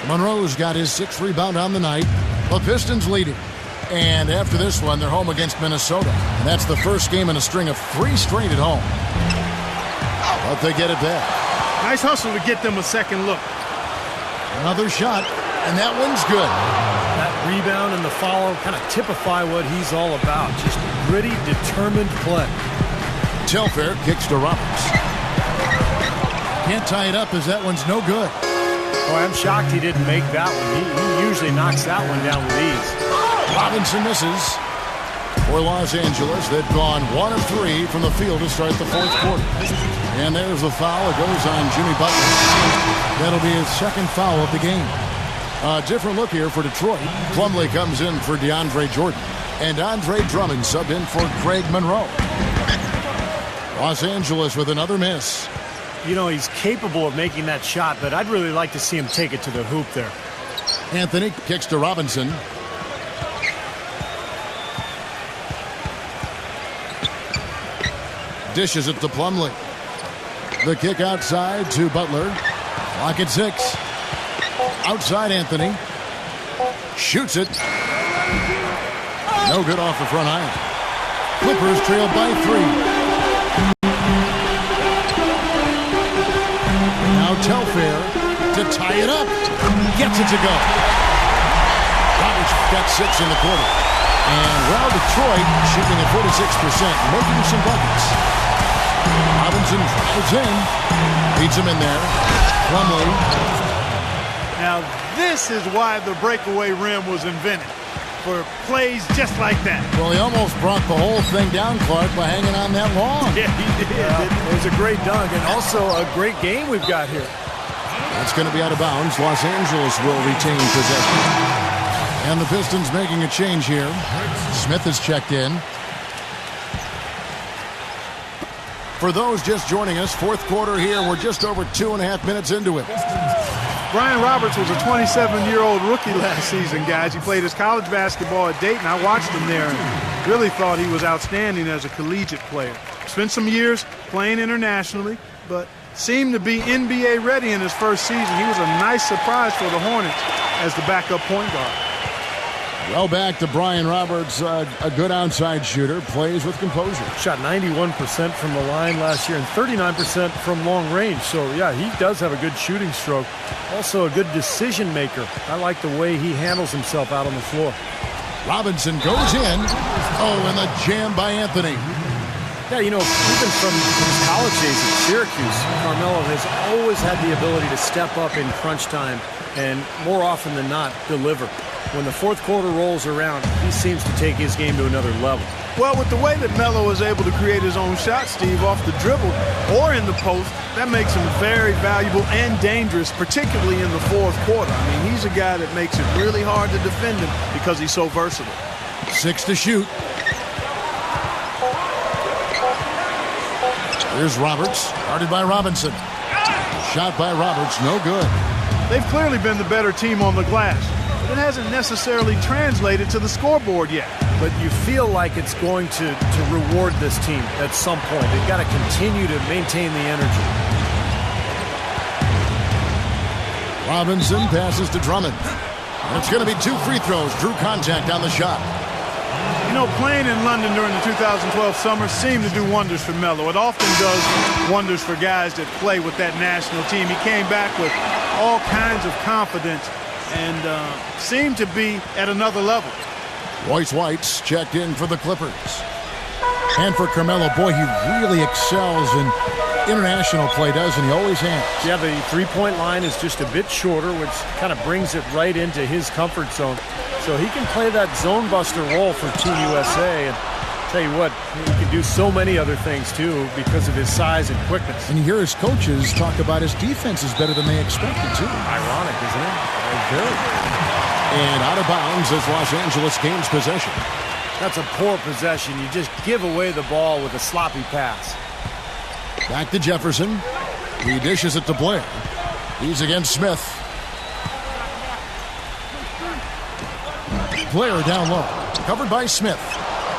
Monroe's got his 6th rebound on the night. The Pistons leading. And after this one, they're home against Minnesota. And that's the first game in a string of 3 straight at home. But they get it back. Nice hustle to get them a second look. Another shot, and that one's good. That rebound and the follow kind of typify what he's all about. Just gritty, determined play. Telfair kicks to Roberts. Can't tie it up as that one's no good. Boy, I'm shocked he didn't make that one. He usually knocks that one down with ease. Robinson misses. For Los Angeles, they've gone 1 of 3 from the field to start the 4th quarter. And there's the foul. It goes on Jimmy Butler. That'll be his 2nd foul of the game. A different look here for Detroit. Plumlee comes in for DeAndre Jordan. And Andre Drummond subbed in for Greg Monroe. Los Angeles with another miss. You know, he's capable of making that shot, but I'd really like to see him take it to the hoop there. Anthony kicks to Robinson. Dishes it to Plumlee. The kick outside to Butler. Clock at 6. Outside Anthony. Shoots it. No good off the front iron. Clippers trail by 3. Now Telfair to tie it up. Gets it to go. Roberts got 6 in the quarter. And well, Detroit shooting at 46%, making some buckets. Robinson drives in. Beats him in there. Plumlee. Now, this is why the breakaway rim was invented. For plays just like that. Well, he almost brought the whole thing down, Clark, by hanging on that long. Yeah, he did. It was a great dunk and also a great game we've got here. That's going to be out of bounds. Los Angeles will retain possession. And the Pistons making a change here. Smith is checked in. For those just joining us, 4th quarter here. We're just over 2.5 minutes into it. Brian Roberts was a 27-year-old rookie last season, guys. He played his college basketball at Dayton. I watched him there and really thought he was outstanding as a collegiate player. Spent some years playing internationally, but seemed to be NBA ready in his first season. He was a nice surprise for the Hornets as the backup point guard. Well, back to Brian Roberts, a good outside shooter, plays with composure. Shot 91% from the line last year and 39% from long range. So, yeah, he does have a good shooting stroke. Also a good decision maker. I like the way he handles himself out on the floor. Robinson goes in. Oh, and the jam by Anthony. Yeah, you know, even from his college days at Syracuse, Carmelo has always had the ability to step up in crunch time and more often than not deliver. When the 4th quarter rolls around, he seems to take his game to another level. Well, with the way that Melo is able to create his own shot, Steve, off the dribble or in the post, that makes him very valuable and dangerous, particularly in the 4th quarter. I mean, he's a guy that makes it really hard to defend him because he's so versatile. 6 to shoot. Here's Roberts, guarded by Robinson. Shot by Roberts, no good. They've clearly been the better team on the glass, but it hasn't necessarily translated to the scoreboard yet. But you feel like it's going to reward this team at some point. They've got to continue to maintain the energy. Robinson passes to Drummond. And it's going to be 2 free throws. Drew contact on the shot. You know, playing in London during the 2012 summer seemed to do wonders for Melo. It often does wonders for guys that play with that national team. He came back with all kinds of confidence and seemed to be at another level. Royce White's checked in for the Clippers. And for Carmelo, boy, he really excels in international play, doesn't he? Always has. Yeah, the three-point line is just a bit shorter, which kind of brings it right into his comfort zone. So he can play that zone buster role for Team USA. And tell you what, he can do so many other things, too, because of his size and quickness. And you hear his coaches talk about his defense is better than they expected, too. Ironic, isn't it? Very. And out of bounds as Los Angeles gains possession. That's a poor possession. You just give away the ball with a sloppy pass. Back to Jefferson. He dishes it to Blair. He's against Smith. Blair down low. Covered by Smith.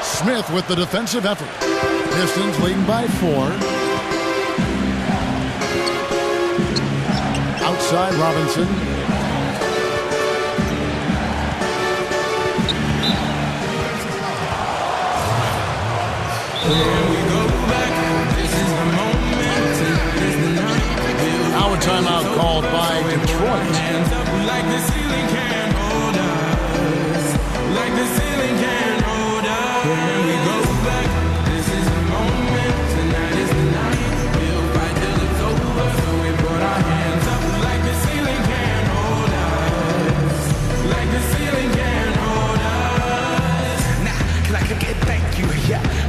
Smith with the defensive effort. Pistons leading by 4. Outside Robinson. Now a timeout called by Detroit.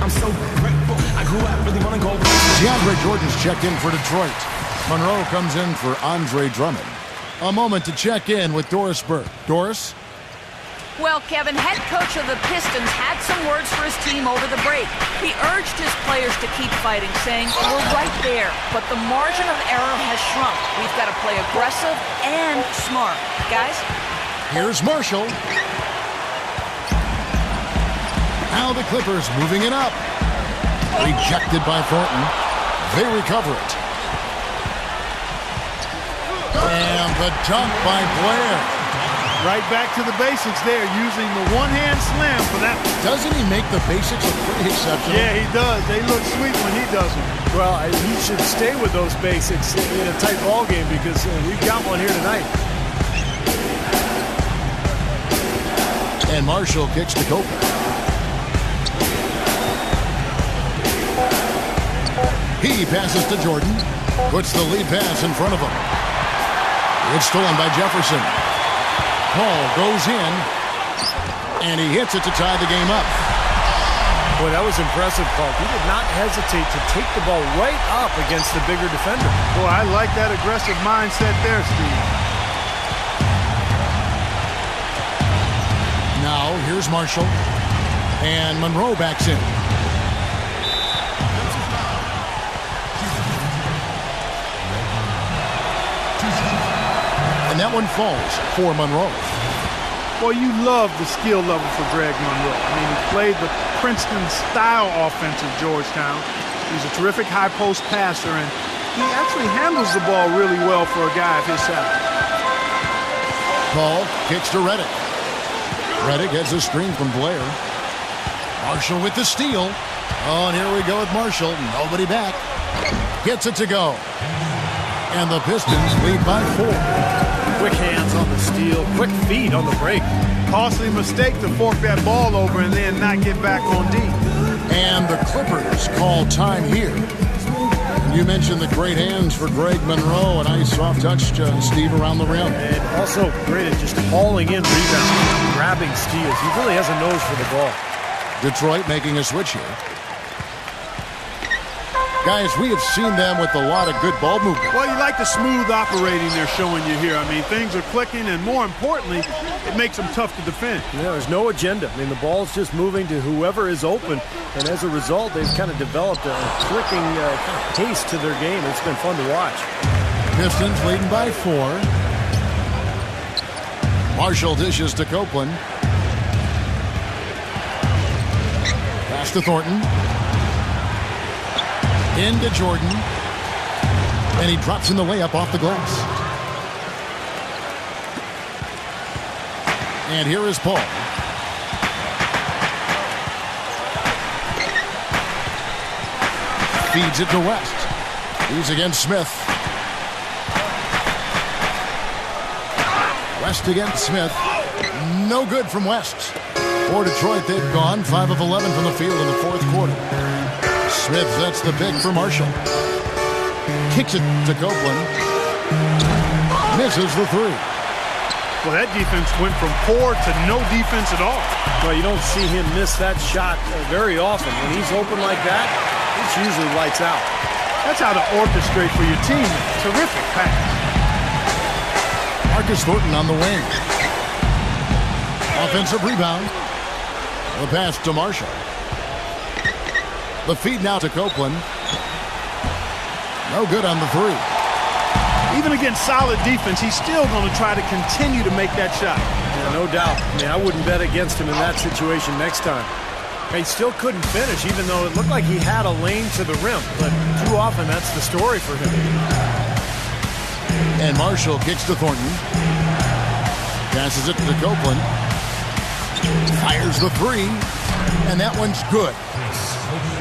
I'm so grateful. I grew up really want to go. DeAndre Jordan's checked in for Detroit. Monroe comes in for Andre Drummond. A moment to check in with Doris Burke. Doris? Well, Kevin, head coach of the Pistons had some words for his team over the break. He urged his players to keep fighting, saying, we're right there, but the margin of error has shrunk. We've got to play aggressive and smart. Guys? Here's Marshall. Now the Clippers moving it up. Rejected by Thornton. They recover it. And the dunk by Blair. Right back to the basics there, using the one-hand slam for that. Doesn't he make the basics look pretty exceptional? Yeah, he does. They look sweet when he does them. Well, he should stay with those basics in a tight ball game because we've got one here tonight. And Marshall kicks to Copeland. He passes to Jordan. Puts the lead pass in front of him. It's stolen by Jefferson. Paul goes in. And he hits it to tie the game up. Boy, that was impressive, Clark. He did not hesitate to take the ball right up against the bigger defender. Boy, I like that aggressive mindset there, Steve. Now, here's Marshall. And Monroe backs in. And that one falls for Monroe. Boy, you love the skill level for Greg Monroe. I mean, he played the Princeton-style offense at Georgetown. He's a terrific high-post passer, and he actually handles the ball really well for a guy of his size. Paul kicks to Reddick. Reddick gets a screen from Blair. Marshall with the steal. Oh, and here we go with Marshall. Nobody back. Gets it to go. And the Pistons lead by 4. Quick hands on the steal, quick feet on the break. Costly mistake to fork that ball over and then not get back on D. And the Clippers call time here. You mentioned the great hands for Greg Monroe. A nice soft touch, Steve, around the rim. And also great at just hauling in rebounds, grabbing steals. He really has a nose for the ball. Detroit making a switch here. Guys, we have seen them with a lot of good ball movement. Well, you like the smooth operating they're showing you here. I mean, things are clicking, and more importantly, it makes them tough to defend. Yeah, there's no agenda. I mean, the ball's just moving to whoever is open, and as a result, they've kind of developed a clicking kind of pace to their game. It's been fun to watch. Pistons leading by 4. Marshall dishes to Copeland. Pass to Thornton. Into Jordan. And he drops in the layup off the glass. And here is Paul. Feeds it to West. He's against Smith. West against Smith. No good from West. For Detroit, they've gone 5 of 11 from the field in the fourth quarter. Smith sets the pick for Marshall. Kicks it to Copeland. Misses the three. Well, that defense went from poor to no defense at all. Well, you don't see him miss that shot very often. When he's open like that, it's usually lights out. That's how to orchestrate for your team. Terrific pass. Marcus Thornton on the wing. Offensive rebound. The pass to Marshall. The feed now to Copeland. No good on the three. Even against solid defense, he's still going to try to continue to make that shot. Yeah, no doubt. I mean, I wouldn't bet against him in that situation next time. He still couldn't finish, even though it looked like he had a lane to the rim. But too often, that's the story for him. And Marshall kicks to Thornton. Passes it to Copeland. Fires the three. And that one's good.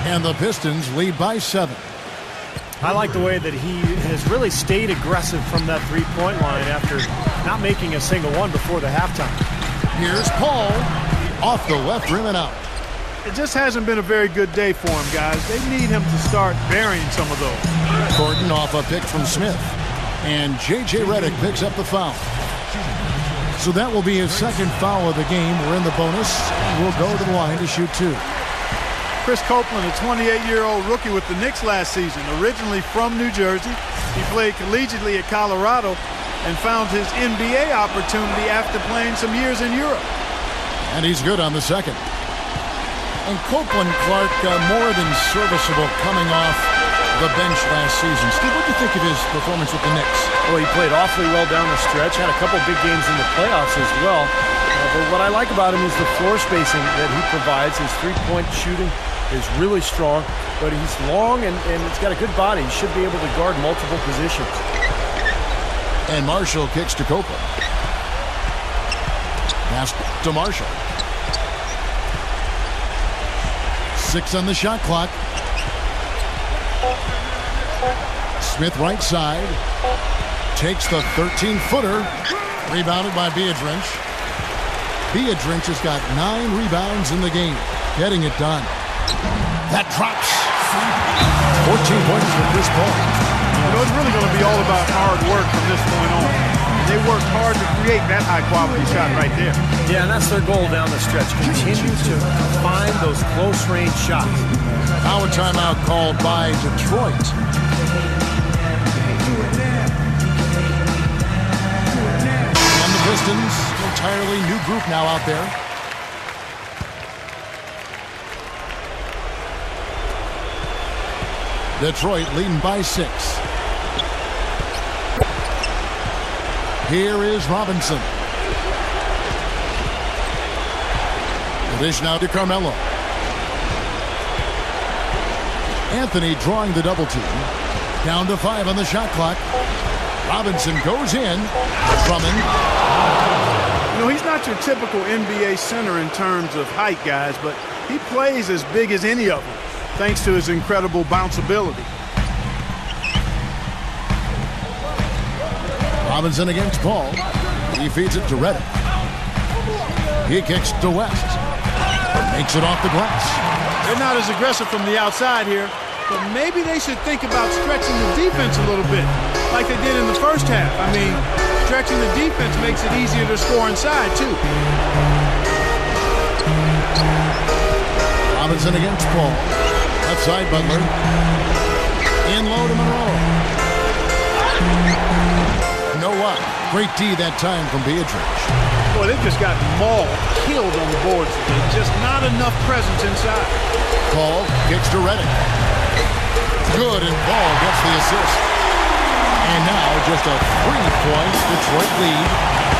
And the Pistons lead by 7. I like the way that he has really stayed aggressive from that three-point line after not making a single one before the halftime. Here's Paul. Off the left rim and out. It just hasn't been a very good day for him, guys. They need him to start burying some of those. Thornton off a pick from Smith. And J.J. Redick picks up the foul. So that will be his second foul of the game. We're in the bonus. We'll go to the line to shoot 2. Chris Copeland, a 28-year-old rookie with the Knicks last season, originally from New Jersey. He played collegiately at Colorado and found his NBA opportunity after playing some years in Europe. And he's good on the second. And Copeland, Clark, more than serviceable coming off the bench last season. Steve, what do you think of his performance with the Knicks? Well, he played awfully well down the stretch, had a couple big games in the playoffs as well. But what I like about him is the floor spacing that he provides. His three-point shooting is really strong, but he's long and he's got a good body. He should be able to guard multiple positions. And Marshall kicks to Copeland. Pass to Marshall. 6 on the shot clock. Smith right side. Takes the 13-footer. Rebounded by Biedrins. Biedrins has got 9 rebounds in the game. Getting it done. That drops. 14 points for Chris Paul. You know, it's really going to be all about hard work from this point on. They worked hard to create that high-quality shot right there. Yeah, and that's their goal down the stretch. Continue to find those close-range shots. Now a timeout called by Detroit. And the Pistons, entirely new group now out there. Detroit leading by 6. Here is Robinson. The dish now to Carmelo. Anthony drawing the double team. Down to 5 on the shot clock. Robinson goes in. Drummond. You know, he's not your typical NBA center in terms of height, guys, but he plays as big as any of them, thanks to his incredible bounceability. Robinson against Paul. He feeds it to Redick. He kicks to West. Makes it off the glass. They're not as aggressive from the outside here, but maybe they should think about stretching the defense a little bit, like they did in the first half. I mean, stretching the defense makes it easier to score inside, too. Robinson against Paul. Left side, Butler. In low to Monroe. You know what? Great D that time from Biedrins. Boy, they've just got mauled, killed on the boards today. Just not enough presence inside. Paul kicks to Redick. Good, and Paul gets the assist. And now just a 3-point Detroit lead.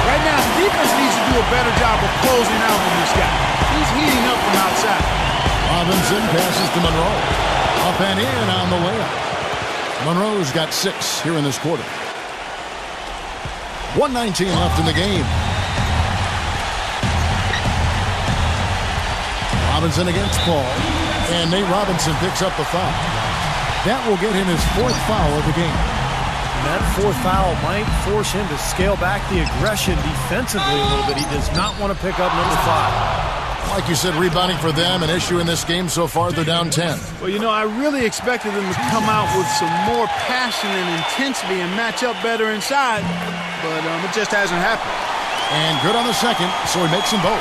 Right now, the defense needs to do a better job of closing out on this guy. He's heating up from outside. Robinson passes to Monroe. Up and in on the layup. Monroe's got 6 here in this quarter. 1:19 left in the game. Robinson against Paul. And Nate Robinson picks up the foul. That will get him his 4th foul of the game. And that 4th foul might force him to scale back the aggression defensively a little bit. He does not want to pick up number 5. Like you said, rebounding for them, an issue in this game so far. They're down 10. Well, you know, I really expected them to come out with some more passion and intensity and match up better inside, but it just hasn't happened. And good on the second, so he makes them both.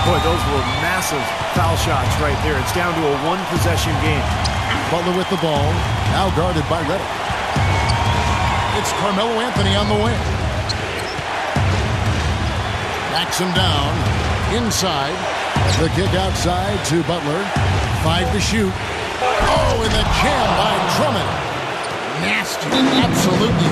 Boy, those were massive foul shots right there. It's down to a 1-possession game. Butler with the ball, now guarded by Redick. It's Carmelo Anthony on the wing. Backs him down, inside. The kick outside to Butler. 5 to shoot. Oh, and the jam by Drummond. Nasty, absolutely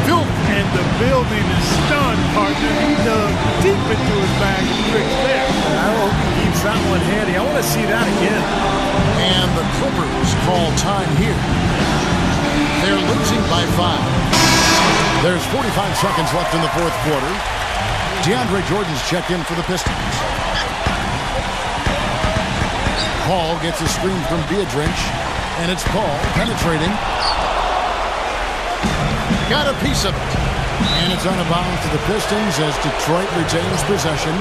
filthy. And the building is stunned, partner. He dug deep into his bag of tricks there. I hope he keeps that one handy. I want to see that again. And the Clippers call time here. They're losing by 5. There's 45 seconds left in the 4th quarter. DeAndre Jordan's checked in for the Pistons. Paul gets a screen from Beardrinch, and it's Paul penetrating. Got a piece of it. And it's on a bounce to the Pistons as Detroit retains possession.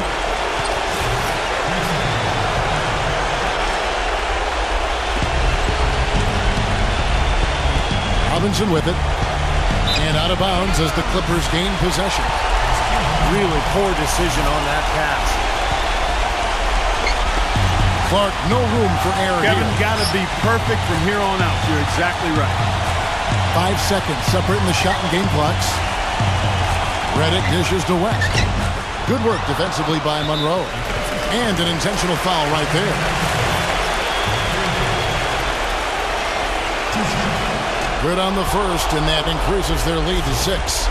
Robinson with it. And out of bounds as the Clippers gain possession. Really poor decision on that pass. Clark, no room for error Kevin, here. got to be perfect from here on out. You're exactly right. 5 seconds separating the shot and game clocks. Redick dishes to West. Good work defensively by Monroe. And an intentional foul right there. Good on the first, and that increases their lead to 6.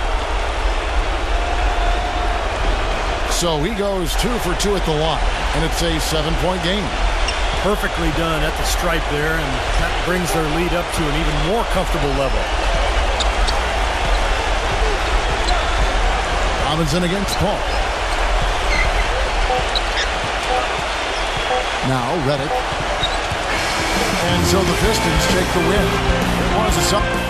So he goes 2 for 2 at the line, and it's a 7-point game. Perfectly done at the stripe there, and that brings their lead up to an even more comfortable level. Robinson against Paul. Now Redick. And so the Pistons take the win. It was a something.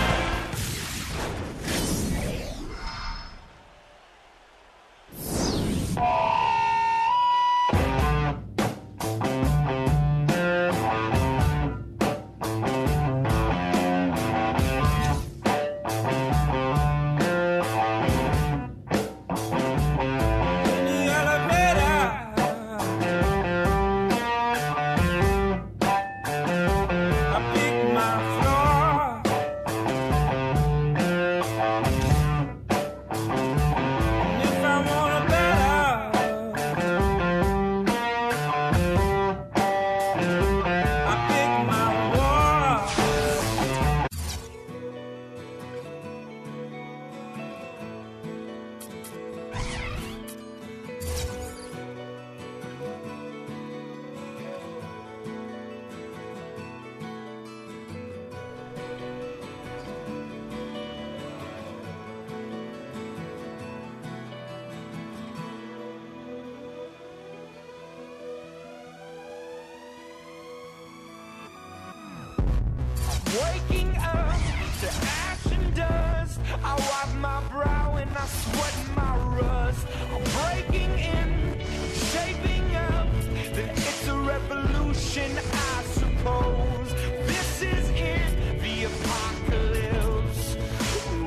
Waking up to ash and dust, I wipe my brow and I sweat my rust. I'm breaking in, shaping up, then it's a revolution, I suppose. This is it, the apocalypse.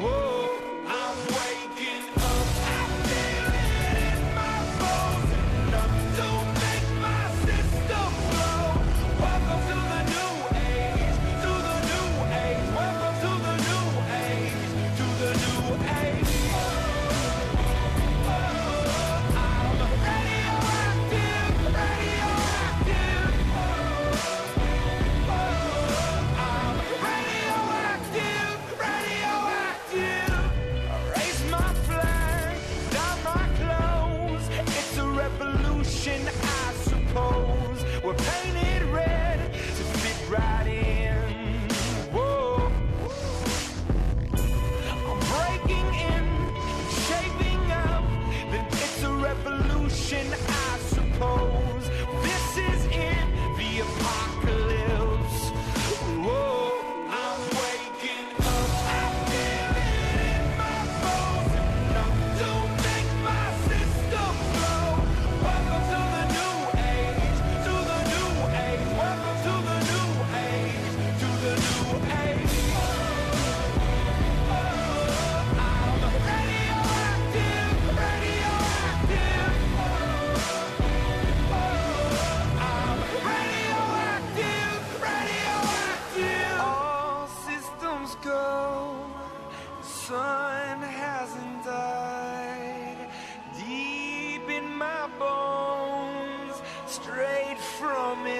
Whoa, I'm waking up, I feel it in my bones, enough to make my system blow. Welcome to the new age, to the new age. Welcome to the new age, to the new age. I'm radioactive, radioactive.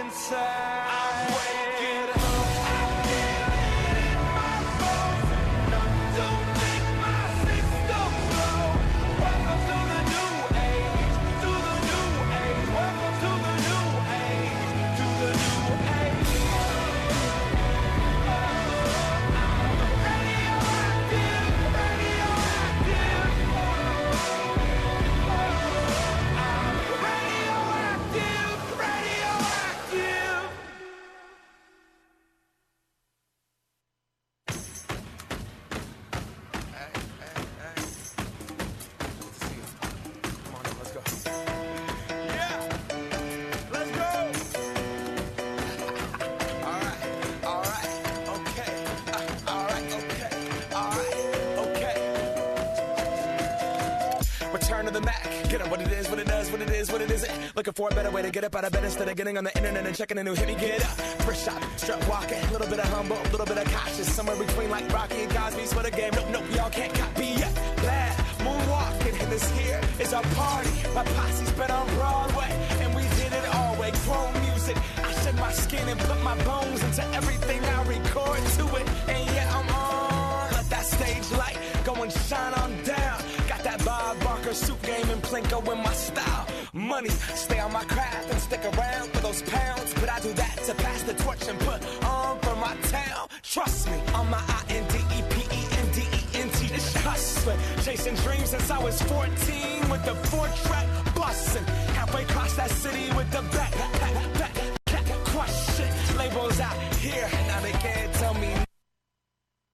inside. I'm waking up. I feel it in my bones. Enough to make my system blow. Welcome to the new age. To the new age. Welcome to the new age. To the new age. Looking for a better way to get up out of bed instead of getting on the internet and checking a new hit. Me get up, first shot, strut walking, a little bit of humble, a little bit of cautious, somewhere between like Rocky and Cosby's for the game. Nope, y'all can't copy yet. Glad moonwalking, and this here is our party. My posse's been on Broadway, and we did it all way. Grown music, I shed my skin and put my bones into everything I record to it, and yeah, I'm on. Let that stage light go and shine on down. Got that Bob Barker suit game and Plinko in my style. Money, stay on my craft and stick around for those pounds. But I do that to pass the torch and put on for my town. Trust me, on my INDEPENDENT. This hustling, chasing dreams since I was 14 with the 4-track bustin'. Halfway across that city with the backpack.